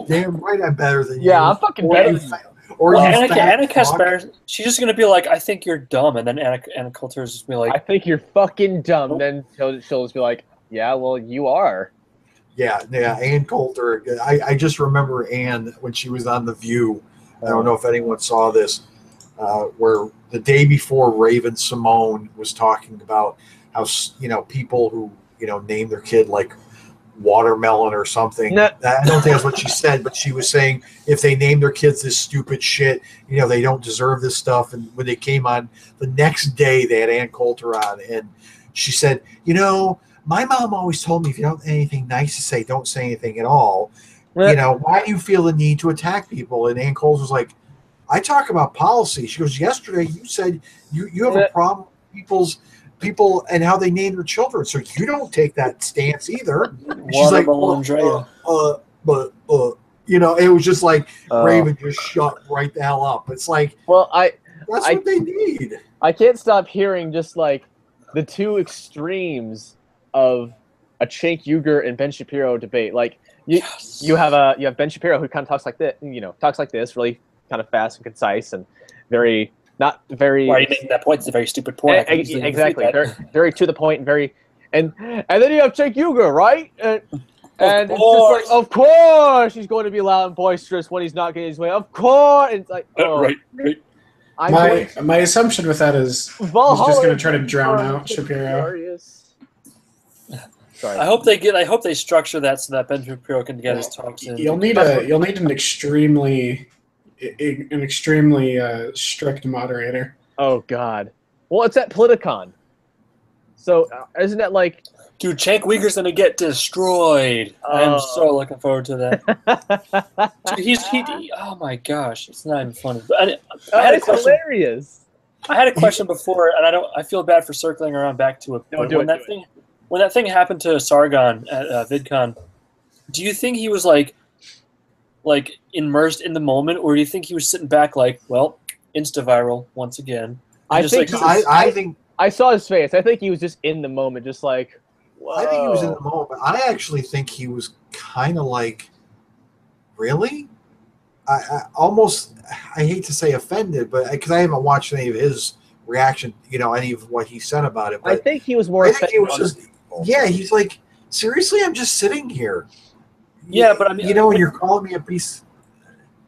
[SPEAKER 5] damn right I'm better than you.
[SPEAKER 1] Yeah, I'm fucking better than you.
[SPEAKER 2] Or Anna Kasparian, she's just going to be like, I think you're dumb. And then Anna Coulter is just going to be like,
[SPEAKER 1] I think you're fucking dumb. Then she'll just be like, yeah, well, you are.
[SPEAKER 5] Yeah, Ann Coulter. I just remember Ann when she was on The View I don't know if anyone saw this, where the day before Raven Simone was talking about how, you know, people who, you know, name their kid like Watermelon or something.
[SPEAKER 1] No.
[SPEAKER 5] I don't think that's what she said, but she was saying if they name their kids this stupid shit, you know, they don't deserve this stuff. And when they came on the next day, they had Ann Coulter on, and she said, you know, my mom always told me if you don't have anything nice to say, don't say anything at all. You know, why do you feel the need to attack people? And Ann Coulter was like, I talk about policy. She goes, yesterday you said you have a problem with people and how they name their children, so you don't take that stance either. She's like, but you know, it was just like Raven just shut right the hell up. It's like,
[SPEAKER 1] well,
[SPEAKER 5] that's what they need.
[SPEAKER 1] I can't stop hearing just like the two extremes of a Cenk Uygur and Ben Shapiro debate. Like you have Ben Shapiro who kind of talks like this, you know, talks like this, really kind of fast and concise and very. Not very.
[SPEAKER 2] Why are you making that point? It's a very stupid point.
[SPEAKER 1] Exactly, very to the point, and very, and then you have Cenk Uygur, right? And it's just like, of course, he's going to be loud and boisterous when he's not getting his way. Of course, and it's like,
[SPEAKER 2] right.
[SPEAKER 3] My assumption with that is he's just going to try to drown out Shapiro.
[SPEAKER 1] Sorry.
[SPEAKER 2] I hope they structure that so that Ben Shapiro can get his talks in.
[SPEAKER 3] You'll need an extremely strict moderator.
[SPEAKER 1] Oh God! Well, it's at Politicon, so isn't that like?
[SPEAKER 2] Dude, Cenk Uyghur's gonna get destroyed. I'm so looking forward to that. Dude, oh my gosh, it's not even funny. But I had a question.
[SPEAKER 1] Hilarious.
[SPEAKER 2] I had a question before, and I feel bad for circling around back to it. But when that thing happened to Sargon at VidCon, do you think he was like immersed in the moment, or do you think he was sitting back like, well, insta-viral once again?
[SPEAKER 5] I think
[SPEAKER 1] I saw his face. I think he was just in the moment, just like, whoa.
[SPEAKER 5] I think he was in the moment. I actually think he was kind of like, really? I almost, I hate to say offended, but because I haven't watched any of his reaction, you know, any of what he said about it. But
[SPEAKER 1] I think he was more offended.
[SPEAKER 5] He was just, yeah, he's like, seriously, I'm just sitting here.
[SPEAKER 2] Yeah, but I mean,
[SPEAKER 5] you know, when you're calling me a piece.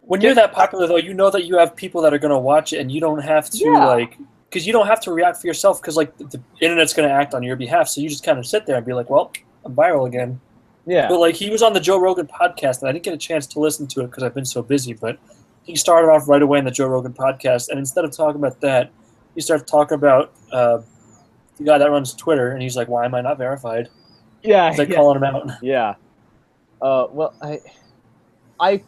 [SPEAKER 2] When you're that popular, though, you know that you have people that are going to watch it, and you don't have to because you don't have to react for yourself, because like the internet's going to act on your behalf. So you just kind of sit there and be like, well, I'm viral again.
[SPEAKER 1] Yeah.
[SPEAKER 2] But like he was on the Joe Rogan podcast, and I didn't get a chance to listen to it because I've been so busy. But he started off right away in the Joe Rogan podcast, and instead of talking about that, he started talking about the guy that runs Twitter, and he's like, "Why am I not verified?"
[SPEAKER 1] Yeah.
[SPEAKER 2] He's like calling him out.
[SPEAKER 1] Yeah. Well, I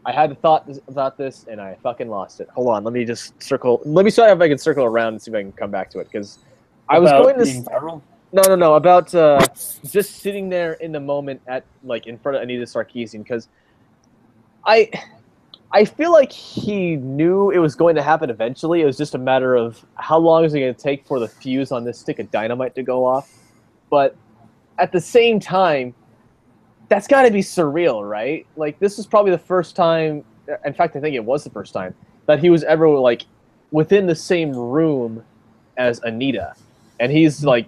[SPEAKER 1] had a thought about this, and I fucking lost it. Hold on, let me just circle. Let me see if I can circle around and see if I can come back to it, because I was going
[SPEAKER 2] being viral?
[SPEAKER 1] No, about just sitting there in the moment at like in front of Anita Sarkeesian, because I feel like he knew it was going to happen eventually. It was just a matter of how long is it going to take for the fuse on this stick of dynamite to go off. But at the same time, that's got to be surreal, right? Like, this is probably the first time, in fact, I think it was the first time, that he was ever, like, within the same room as Anita. And he's, like,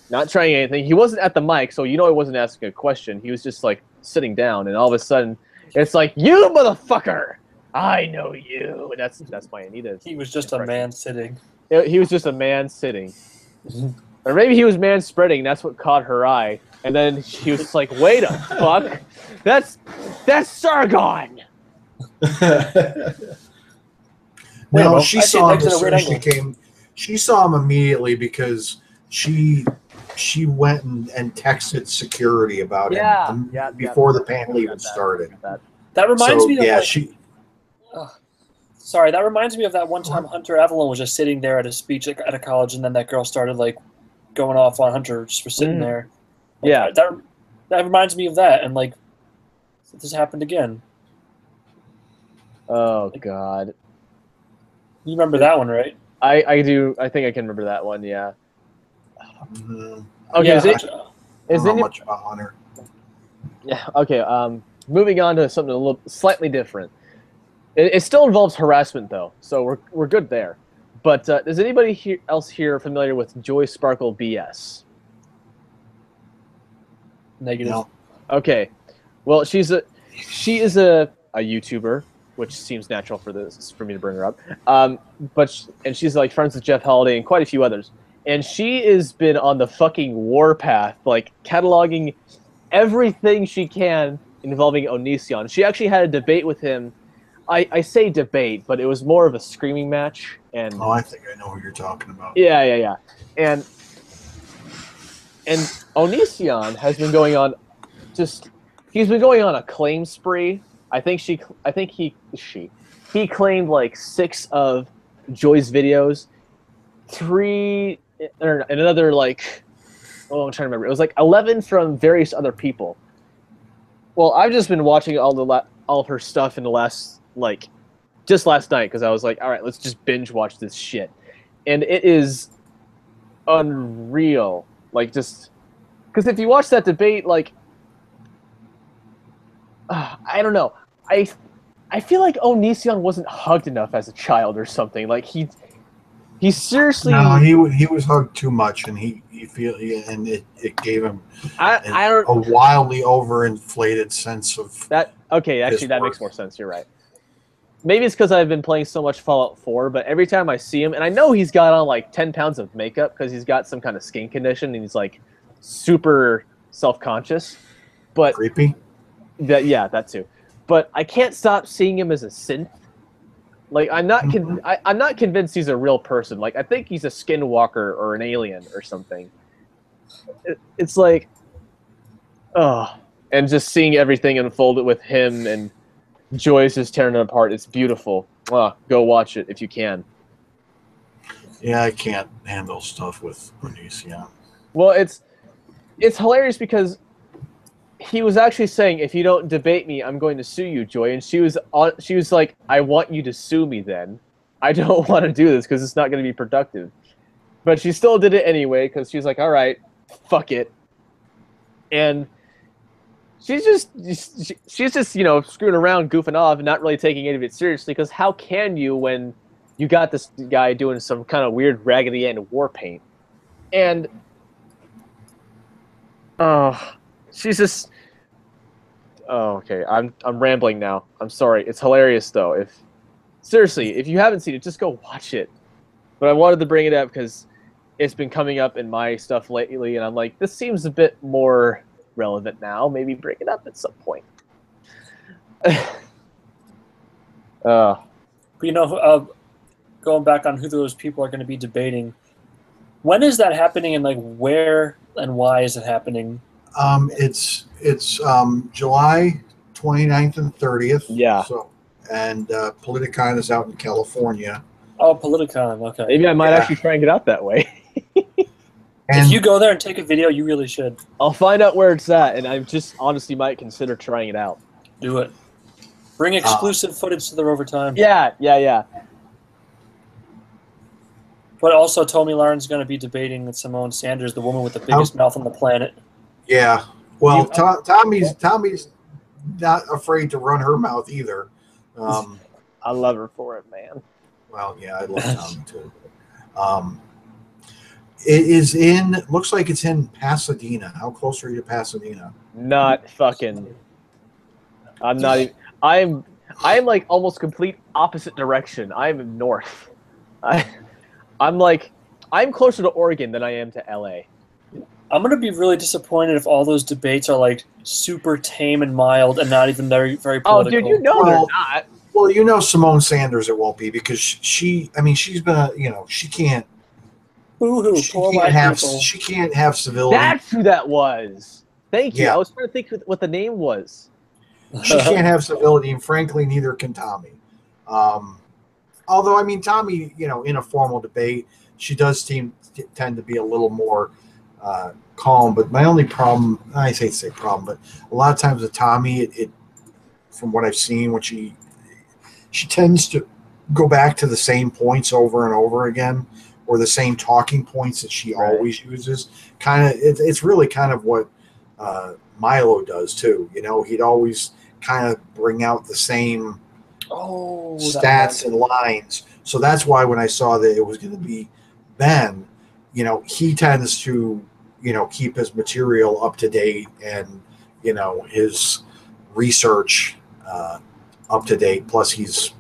[SPEAKER 1] not trying anything. He wasn't at the mic, so you know he wasn't asking a question. He was just, like, sitting down, and all of a sudden, it's like, you motherfucker! I know you! And that's my Anita.
[SPEAKER 2] He was just a man sitting.
[SPEAKER 1] He was just a man sitting. Or maybe he was man spreading, that's what caught her eye. And then she was like, wait a fuck. That's Sargon.
[SPEAKER 5] No, she saw him as soon as she came. She saw him immediately because she went and texted security about him before the panel even started.
[SPEAKER 2] That reminds me of that reminds me of that one time Hunter Evelyn was just sitting there at a speech at a college, and then that girl started like going off on Hunter just for sitting there.
[SPEAKER 1] Yeah,
[SPEAKER 2] that reminds me of that, and like this happened again.
[SPEAKER 1] Oh God,
[SPEAKER 2] you remember that one, right?
[SPEAKER 1] I do. I think I can remember that one. Yeah.
[SPEAKER 5] Mm-hmm.
[SPEAKER 1] Okay.
[SPEAKER 5] Yeah,
[SPEAKER 1] is
[SPEAKER 5] not much about Hunter.
[SPEAKER 1] Yeah. Okay. Moving on to something a little slightly different. It still involves harassment, though, so we're good there. But is anybody else here familiar with Joy Sparkle BS?
[SPEAKER 2] Negative.
[SPEAKER 5] No.
[SPEAKER 1] Okay. Well, she is a YouTuber, which seems natural for me to bring her up. And she's like friends with Jeff Holiday and quite a few others. And she has been on the fucking warpath, like cataloging everything she can involving Onision. She actually had a debate with him. I say debate, but it was more of a screaming match. And
[SPEAKER 5] I think I know who you're talking about.
[SPEAKER 1] Yeah. And Onision has been going on he's been going on a claim spree. I think he claimed like 6 of Joy's videos, 3 and another like I'm trying to remember. It was like 11 from various other people. Well, I've just been watching all of her stuff in the last just last night because I was like, all right, let's just binge watch this shit, and it is unreal. Like just because if you watch that debate, like I don't know, I feel like Onision wasn't hugged enough as a child or something. Like he seriously.
[SPEAKER 5] No, he was hugged too much, and it gave him a wildly overinflated sense of
[SPEAKER 1] that. Okay, actually, that makes more sense. You're right. Maybe it's because I've been playing so much Fallout 4, but every time I see him, and I know he's got on like 10 pounds of makeup because he's got some kind of skin condition, and he's like super self-conscious. But
[SPEAKER 5] creepy.
[SPEAKER 1] That too. But I can't stop seeing him as a synth. Like I'm not convinced he's a real person. Like I think he's a skinwalker or an alien or something. It's like, and just seeing everything unfold with him and Joyce is tearing it apart. It's beautiful. Go watch it if you can.
[SPEAKER 5] Yeah, I can't handle stuff with Onision.
[SPEAKER 1] Well, it's hilarious because he was actually saying, if you don't debate me, I'm going to sue you, Joy. And she was like, I want you to sue me then. I don't want to do this because it's not going to be productive. But she still did it anyway because she's like, all right, fuck it. And she's just screwing around, goofing off, and not really taking any of it seriously because how can you when you got this guy doing some kind of weird Raggedy Ann war paint? And she's just okay. I'm rambling now. I'm sorry. It's hilarious though. Seriously, if you haven't seen it, just go watch it. But I wanted to bring it up because it's been coming up in my stuff lately, and I'm like, this seems a bit more relevant now. Maybe bring it up at some point.
[SPEAKER 2] But going back on who those people are going to be debating, when is that happening, and like where and why is it happening?
[SPEAKER 5] It's July 29th and 30th.
[SPEAKER 1] Yeah.
[SPEAKER 5] So, and Politicon is out in California.
[SPEAKER 2] Oh, Politicon. Okay.
[SPEAKER 1] Maybe I might actually try and get out that way.
[SPEAKER 2] If you go there and take a video, you really should.
[SPEAKER 1] I'll find out where it's at, and I just honestly might consider trying it out.
[SPEAKER 2] Do it. Bring exclusive footage to the Rovertime.
[SPEAKER 1] Yeah.
[SPEAKER 2] But also, Tommy Lauren's going to be debating with Simone Sanders, the woman with the biggest mouth on the planet.
[SPEAKER 5] Yeah. Well, Tommy's not afraid to run her mouth either.
[SPEAKER 1] I love her for it, man.
[SPEAKER 5] Well, yeah, I love Tommy too. It is looks like it's in Pasadena. How close are you to Pasadena?
[SPEAKER 1] Not fucking. I'm not even. I'm like almost complete opposite direction. I'm north. I'm closer to Oregon than I am to LA.
[SPEAKER 2] I'm going to be really disappointed if all those debates are like super tame and mild and not even very, very political.
[SPEAKER 1] Oh, dude, they're not.
[SPEAKER 5] Well, Simone Sanders it won't be because she's been she can't.
[SPEAKER 2] Boo-hoo,
[SPEAKER 5] she can't have civility.
[SPEAKER 1] That's who that was. Thank you.
[SPEAKER 5] Yeah.
[SPEAKER 1] I was trying to think what the name was.
[SPEAKER 5] She can't have civility, and frankly, neither can Tommy. Although, Tommy, in a formal debate, she does tend to be a little more calm. But my only problem, I hate to say problem, but a lot of times with Tommy, it from what I've seen, when she tends to go back to the same points over and over again, or the same talking points that she always uses. It's really kind of what Milo does too. He'd always kind of bring out the same stats and lines. So that's why when I saw that it was going to be Ben, he tends to, keep his material up to date and, his research up to date. Plus, he's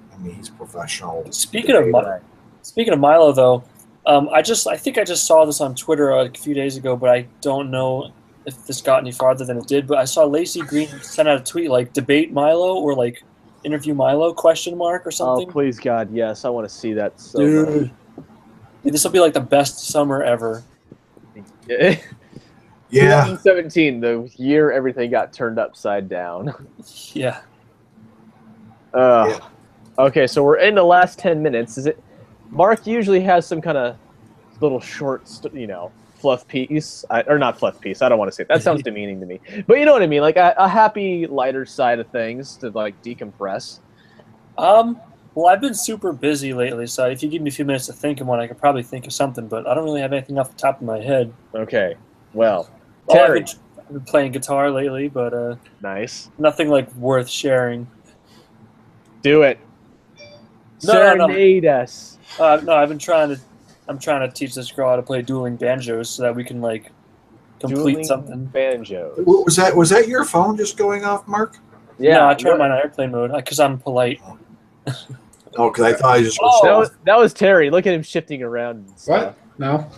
[SPEAKER 5] professional.
[SPEAKER 2] Speaking of Milo, though, I think I just saw this on Twitter a few days ago, but I don't know if this got any farther than it did. But I saw Lacey Green send out a tweet like "debate Milo" or like "interview Milo?" or something.
[SPEAKER 1] Oh, please God, yes, I want to see that so
[SPEAKER 2] Dude, this will be like the best summer ever.
[SPEAKER 1] much.
[SPEAKER 5] Yeah.
[SPEAKER 1] 2017, the year everything got turned upside down.
[SPEAKER 2] Yeah.
[SPEAKER 5] Yeah.
[SPEAKER 1] Okay, so we're in the last 10 minutes. Is it? Mark usually has some kind of little short, fluff piece, or not fluff piece. I don't want to say it. That sounds demeaning to me, but you know what I mean, like a happy, lighter side of things to like decompress.
[SPEAKER 2] Well, I've been super busy lately, so if you give me a few minutes to think of one, I could probably think of something, but I don't really have anything off the top of my head.
[SPEAKER 1] Okay, well,
[SPEAKER 2] Oh,
[SPEAKER 1] Terry,
[SPEAKER 2] I've been playing guitar lately, but
[SPEAKER 1] nice.
[SPEAKER 2] nothing like worth sharing.
[SPEAKER 1] Do it.
[SPEAKER 2] No.
[SPEAKER 1] Serenade us.
[SPEAKER 2] No, I'm trying to teach this girl how to play dueling banjos so that we can like complete
[SPEAKER 1] Dueling
[SPEAKER 2] something.
[SPEAKER 1] banjos.
[SPEAKER 5] Was that your phone just going off, Mark?
[SPEAKER 1] Yeah,
[SPEAKER 2] No, I turned mine on airplane mode because I'm polite.
[SPEAKER 5] Oh, because I thought I just
[SPEAKER 1] that was Terry. Look at him shifting around. And stuff.
[SPEAKER 3] What? No.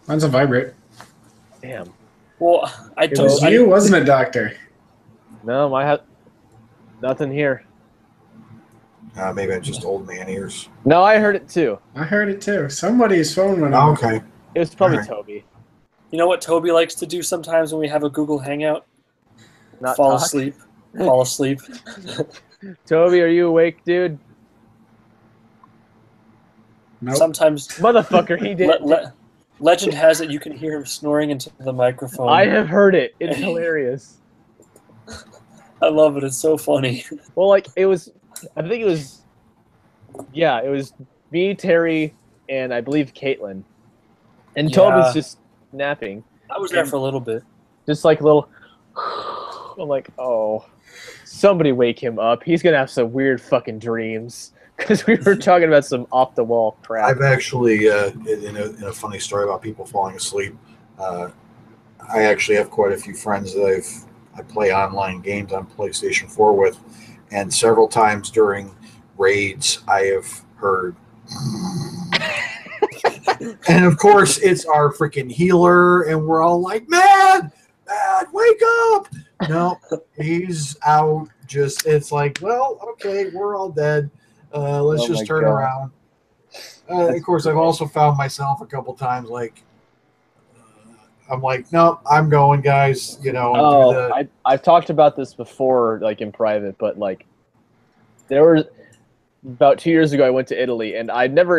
[SPEAKER 3] Mine's a vibrate.
[SPEAKER 1] Damn.
[SPEAKER 2] Well,
[SPEAKER 3] It was you, wasn't it, Doctor?
[SPEAKER 1] No, nothing here.
[SPEAKER 5] Maybe it's just old man ears.
[SPEAKER 1] No, I heard it too.
[SPEAKER 3] I heard it too. Somebody's phone went
[SPEAKER 5] Oh,
[SPEAKER 3] off.
[SPEAKER 5] okay.
[SPEAKER 1] It was probably
[SPEAKER 5] All right.
[SPEAKER 1] Toby.
[SPEAKER 2] You know what Toby likes to do sometimes when we have a Google Hangout?
[SPEAKER 1] Not
[SPEAKER 2] Fall
[SPEAKER 1] talk.
[SPEAKER 2] asleep. Fall asleep.
[SPEAKER 1] Toby, are you awake, dude?
[SPEAKER 3] Nope.
[SPEAKER 2] Sometimes
[SPEAKER 1] Motherfucker, he did.
[SPEAKER 2] legend has it you can hear him snoring into the microphone.
[SPEAKER 1] I have heard it. It's hilarious.
[SPEAKER 2] I love it. It's so funny.
[SPEAKER 1] Well, like it was. I think it was. Yeah, it was me, Terry, and I believe Caitlin. And
[SPEAKER 2] Yeah.
[SPEAKER 1] Toby's just napping.
[SPEAKER 2] I was there for a little bit.
[SPEAKER 1] Just like a little. I'm like, oh, somebody wake him up. He's gonna have some weird fucking dreams. Because we were talking about some off the wall crap.
[SPEAKER 5] I've actually, in a funny story about people falling asleep, I actually have quite a few friends that I play online games on PlayStation 4 with, and several times during raids I have heard. And of course, it's our freaking healer, and we're all like, "Man, wake up!" No, he's out. It's like, well, okay, we're all dead. Let's just turn around. Of course, I've also found myself a couple times like, I'm like, no, I'm going, guys.
[SPEAKER 1] I've talked about this before, like in private, but like, there were about 2 years ago, I went to Italy, and I've never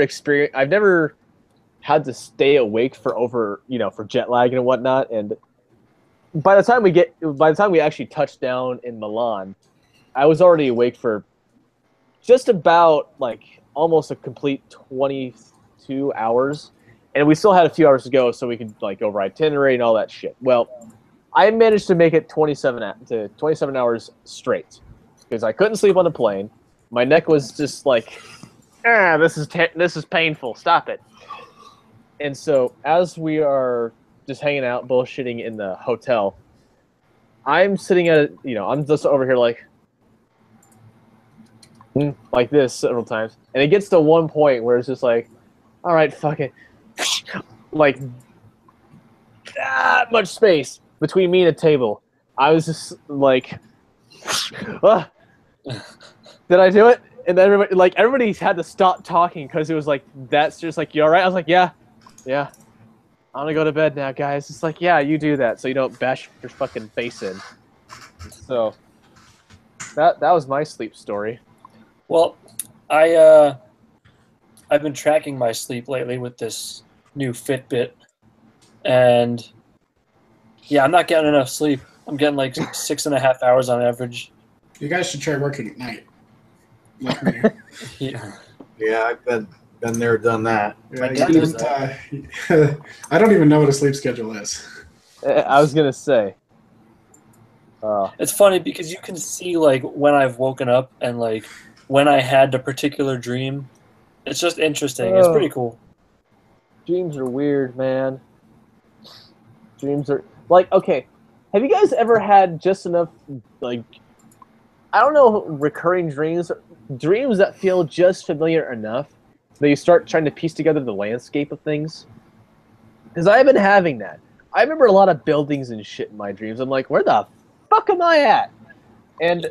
[SPEAKER 1] had to stay awake for jet lag and whatnot. And by the time we actually touched down in Milan, I was already awake for just about like almost a complete 22 hours, and we still had a few hours to go, so we could like go over itinerary and all that shit. Well, I managed to make it 27 hours straight because I couldn't sleep on the plane. My neck was just like, this is painful. Stop it. And so as we are just hanging out, bullshitting in the hotel, I'm sitting I'm just over here like this several times, and it gets to one point where it's just like, all right, fuck it, like that much space between me and a table. I was just like, did I do it? And then everybody had to stop talking because it was like, that's just like, you all right? I was like, yeah, I'm gonna go to bed now, guys. It's like, yeah, you do that so you don't bash your fucking face in. So that was my sleep story.
[SPEAKER 2] Well, I've been tracking my sleep lately with this new Fitbit, and yeah, I'm not getting enough sleep. I'm getting like 6.5 hours on average.
[SPEAKER 3] You guys should try working at night. Like me.
[SPEAKER 5] Yeah, I've been there, done that.
[SPEAKER 3] I don't even know what a sleep schedule is.
[SPEAKER 1] I was gonna say.
[SPEAKER 2] It's funny because you can see like when I've woken up and like when I had the particular dream. It's just interesting. It's pretty cool.
[SPEAKER 1] Dreams are weird, man. Dreams are like, okay. Have you guys ever had just enough like I don't know, recurring dreams that feel just familiar enough that you start trying to piece together the landscape of things. Because I've been having that. I remember a lot of buildings and shit in my dreams. I'm like, where the fuck am I at? And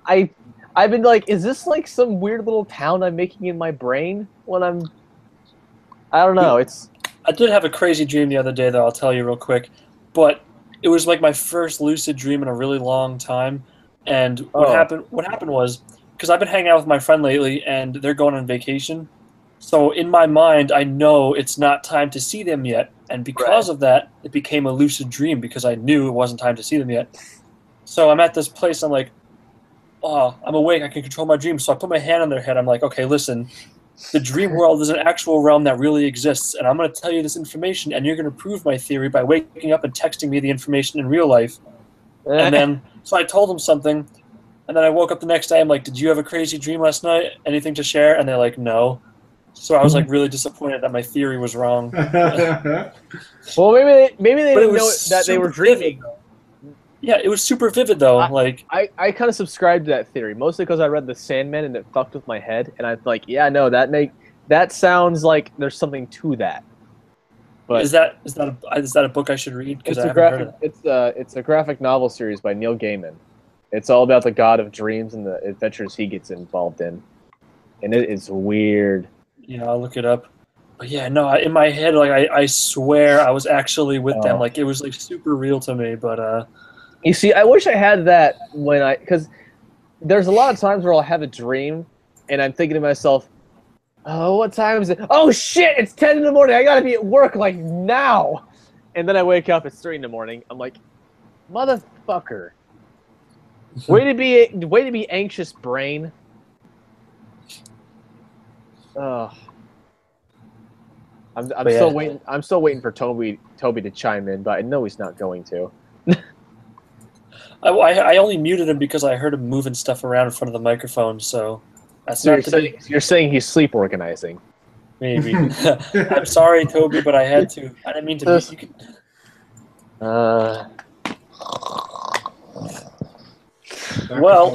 [SPEAKER 1] I've been like, is this like some weird little town I'm making in my brain when I don't know.
[SPEAKER 2] I did have a crazy dream the other day, though. I'll tell you real quick. But it was like my first lucid dream in a really long time. And what happened was, because I've been hanging out with my friend lately, and they're going on vacation. So in my mind, I know it's not time to see them yet. And because of that, it became a lucid dream because I knew it wasn't time to see them yet. So I'm at this place. I'm like, oh, I'm awake. I can control my dreams. So I put my hand on their head. I'm like, okay, listen. The dream world is an actual realm that really exists, and I'm going to tell you this information, and you're going to prove my theory by waking up and texting me the information in real life. And then, so I told them something, and then I woke up the next day. I'm like, did you have a crazy dream last night? Anything to share? And they're like, no. So I was like really disappointed that my theory was wrong.
[SPEAKER 1] Well, maybe they didn't know that they were dreaming.
[SPEAKER 2] Yeah, it was super vivid though.
[SPEAKER 1] I kind of subscribed to that theory, mostly because I read The Sandman and it fucked with my head, and I'm like, yeah, no, that sounds like there's something to that. But
[SPEAKER 2] is that a book I should read? Because I haven't heard of it.
[SPEAKER 1] It's a graphic novel series by Neil Gaiman. It's all about the god of dreams and the adventures he gets involved in, and it is weird.
[SPEAKER 2] Yeah, I'll look it up. But yeah, no, in my head, like I swear I was actually with them. Like it was like super real to me. But
[SPEAKER 1] you see, I wish I had that because there's a lot of times where I'll have a dream, and I'm thinking to myself, oh, what time is it? Oh shit, it's 10 in the morning. I gotta be at work like now. And then I wake up, it's 3 in the morning. I'm like, motherfucker. Way to be anxious, brain. Ugh. I'm still waiting. I'm still waiting for Toby to chime in, but I know he's not going to.
[SPEAKER 2] I only muted him because I heard him moving stuff around in front of the microphone. So that's
[SPEAKER 1] so you're saying he's sleep organizing.
[SPEAKER 2] Maybe. I'm sorry, Toby, but I had to. I didn't mean to. Well,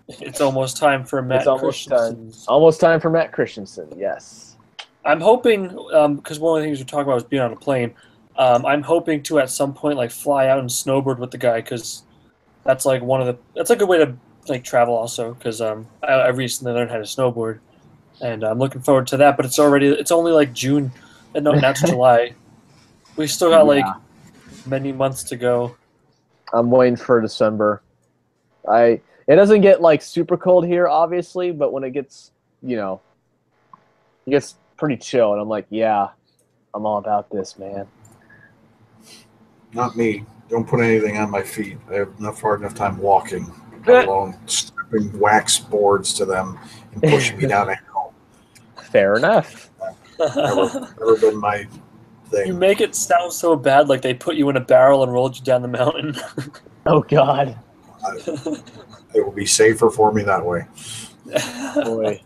[SPEAKER 2] it's almost time for Matt Christiansen.
[SPEAKER 1] Almost time for Matt Christiansen, yes.
[SPEAKER 2] I'm hoping, because one of the things we're talking about was being on a plane, I'm hoping to at some point like fly out and snowboard with the guy, because that's like that's a good way to like travel also, because I recently learned how to snowboard, and I'm looking forward to that. But it's only like June, and no, that's July. We still got like many months to go.
[SPEAKER 1] I'm waiting for December. It doesn't get like super cold here, obviously, but when it gets, it gets pretty chill, and I'm like, yeah, I'm all about this, man.
[SPEAKER 5] Not me. Don't put anything on my feet. I have not far enough time walking, let alone stripping wax boards to them and pushing me down a hill.
[SPEAKER 1] Fair enough.
[SPEAKER 5] Never been my thing.
[SPEAKER 2] You make it sound so bad, like they put you in a barrel and rolled you down the mountain.
[SPEAKER 1] Oh God.
[SPEAKER 5] It will be safer for me that way.
[SPEAKER 1] Boy.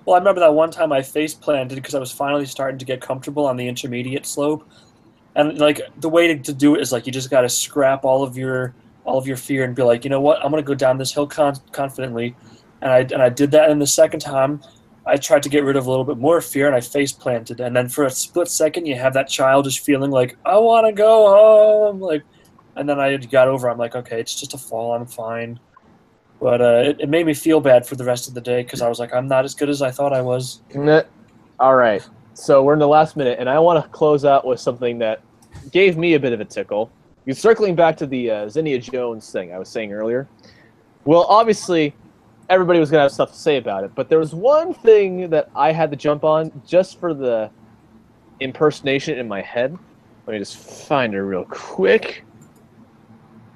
[SPEAKER 2] Well, I remember that one time I face planted because I was finally starting to get comfortable on the intermediate slope, and like the way to do it is like you just got to scrap all of your fear and be like, you know what, I'm gonna go down this hill confidently, and I did that. And the second time, I tried to get rid of a little bit more fear, and I face planted. And then for a split second, you have that childish feeling like I want to go home, like. And then I got over. I'm like, okay, it's just a fall. I'm fine. But it made me feel bad for the rest of the day because I was like, I'm not as good as I thought I was.
[SPEAKER 1] All right. So we're in the last minute, and I want to close out with something that gave me a bit of a tickle. You're circling back to the Zinnia Jones thing I was saying earlier. Well, obviously, everybody was going to have stuff to say about it, but there was one thing that I had to jump on just for the impersonation in my head. Let me just find it real quick.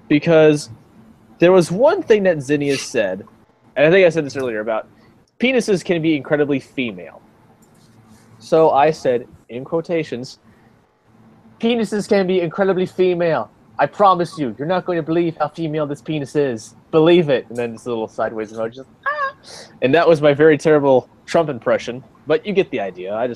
[SPEAKER 1] Because there was one thing that Zinnia said, and I think I said this earlier, about penises can be incredibly female. So I said, in quotations, penises can be incredibly female. I promise you, you're not going to believe how female this penis is. Believe it. And then this little sideways emoji, just, ah! And that was my very terrible Trump impression. But you get the idea. I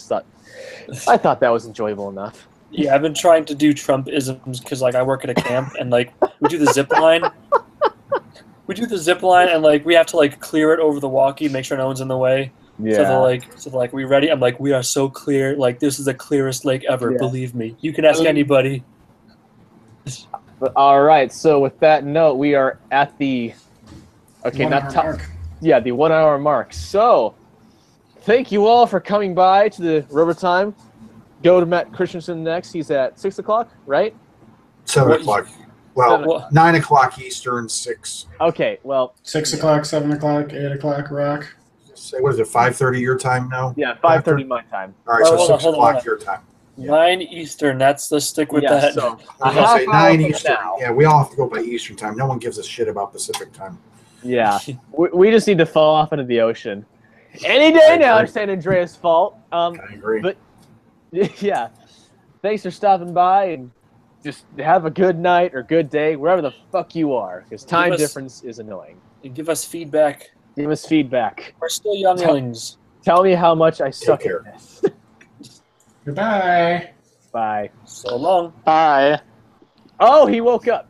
[SPEAKER 1] thought that was enjoyable enough.
[SPEAKER 2] Yeah, I've been trying to do Trump-isms because, like, I work at a camp, and, like, we do the zip line. We do the zip line and like we have to like clear it over the walkie, make sure no one's in the way.
[SPEAKER 1] Yeah.
[SPEAKER 2] So they're like, we ready? I'm like, we are so clear. Like this is the clearest lake ever.
[SPEAKER 1] Yeah.
[SPEAKER 2] Believe me. You can ask anybody.
[SPEAKER 1] But all right. So with that note, we are at the the 1 hour mark. So thank you all for coming by to the Rovertime. Go to Matt Christiansen next. He's at 6 o'clock, right?
[SPEAKER 5] 7 o'clock. Well, 9 o'clock Eastern, 6.
[SPEAKER 1] Okay. Well,
[SPEAKER 3] 6 o'clock, 7 o'clock, 8 o'clock, rock.
[SPEAKER 5] Say, what is it, 5:30 your time now?
[SPEAKER 1] yeah, 5:30 my time.
[SPEAKER 5] All right, so
[SPEAKER 2] Hold on,
[SPEAKER 5] 6
[SPEAKER 2] hold on,
[SPEAKER 5] o'clock
[SPEAKER 2] hold on.
[SPEAKER 5] your time.
[SPEAKER 2] 9 Eastern. Let's stick with that.
[SPEAKER 1] So
[SPEAKER 5] I was
[SPEAKER 1] a
[SPEAKER 5] gonna say
[SPEAKER 1] half hour
[SPEAKER 5] 9
[SPEAKER 1] from
[SPEAKER 5] Eastern.
[SPEAKER 1] now.
[SPEAKER 5] Yeah, we all have to go by Eastern time. No one gives a shit about Pacific time.
[SPEAKER 1] Yeah, we just need to fall off into the ocean. Any day now, it's San Andreas' fault.
[SPEAKER 5] I agree.
[SPEAKER 1] But yeah, thanks for stopping by and just have a good night or good day wherever the fuck you are, because time difference is annoying.
[SPEAKER 2] And give us feedback.
[SPEAKER 1] Give us feedback.
[SPEAKER 2] We're still younglings.
[SPEAKER 1] Tell me how much I suck
[SPEAKER 5] care.
[SPEAKER 1] at this.
[SPEAKER 3] Goodbye.
[SPEAKER 1] Bye.
[SPEAKER 2] So long.
[SPEAKER 4] Bye.
[SPEAKER 1] Oh, he woke up.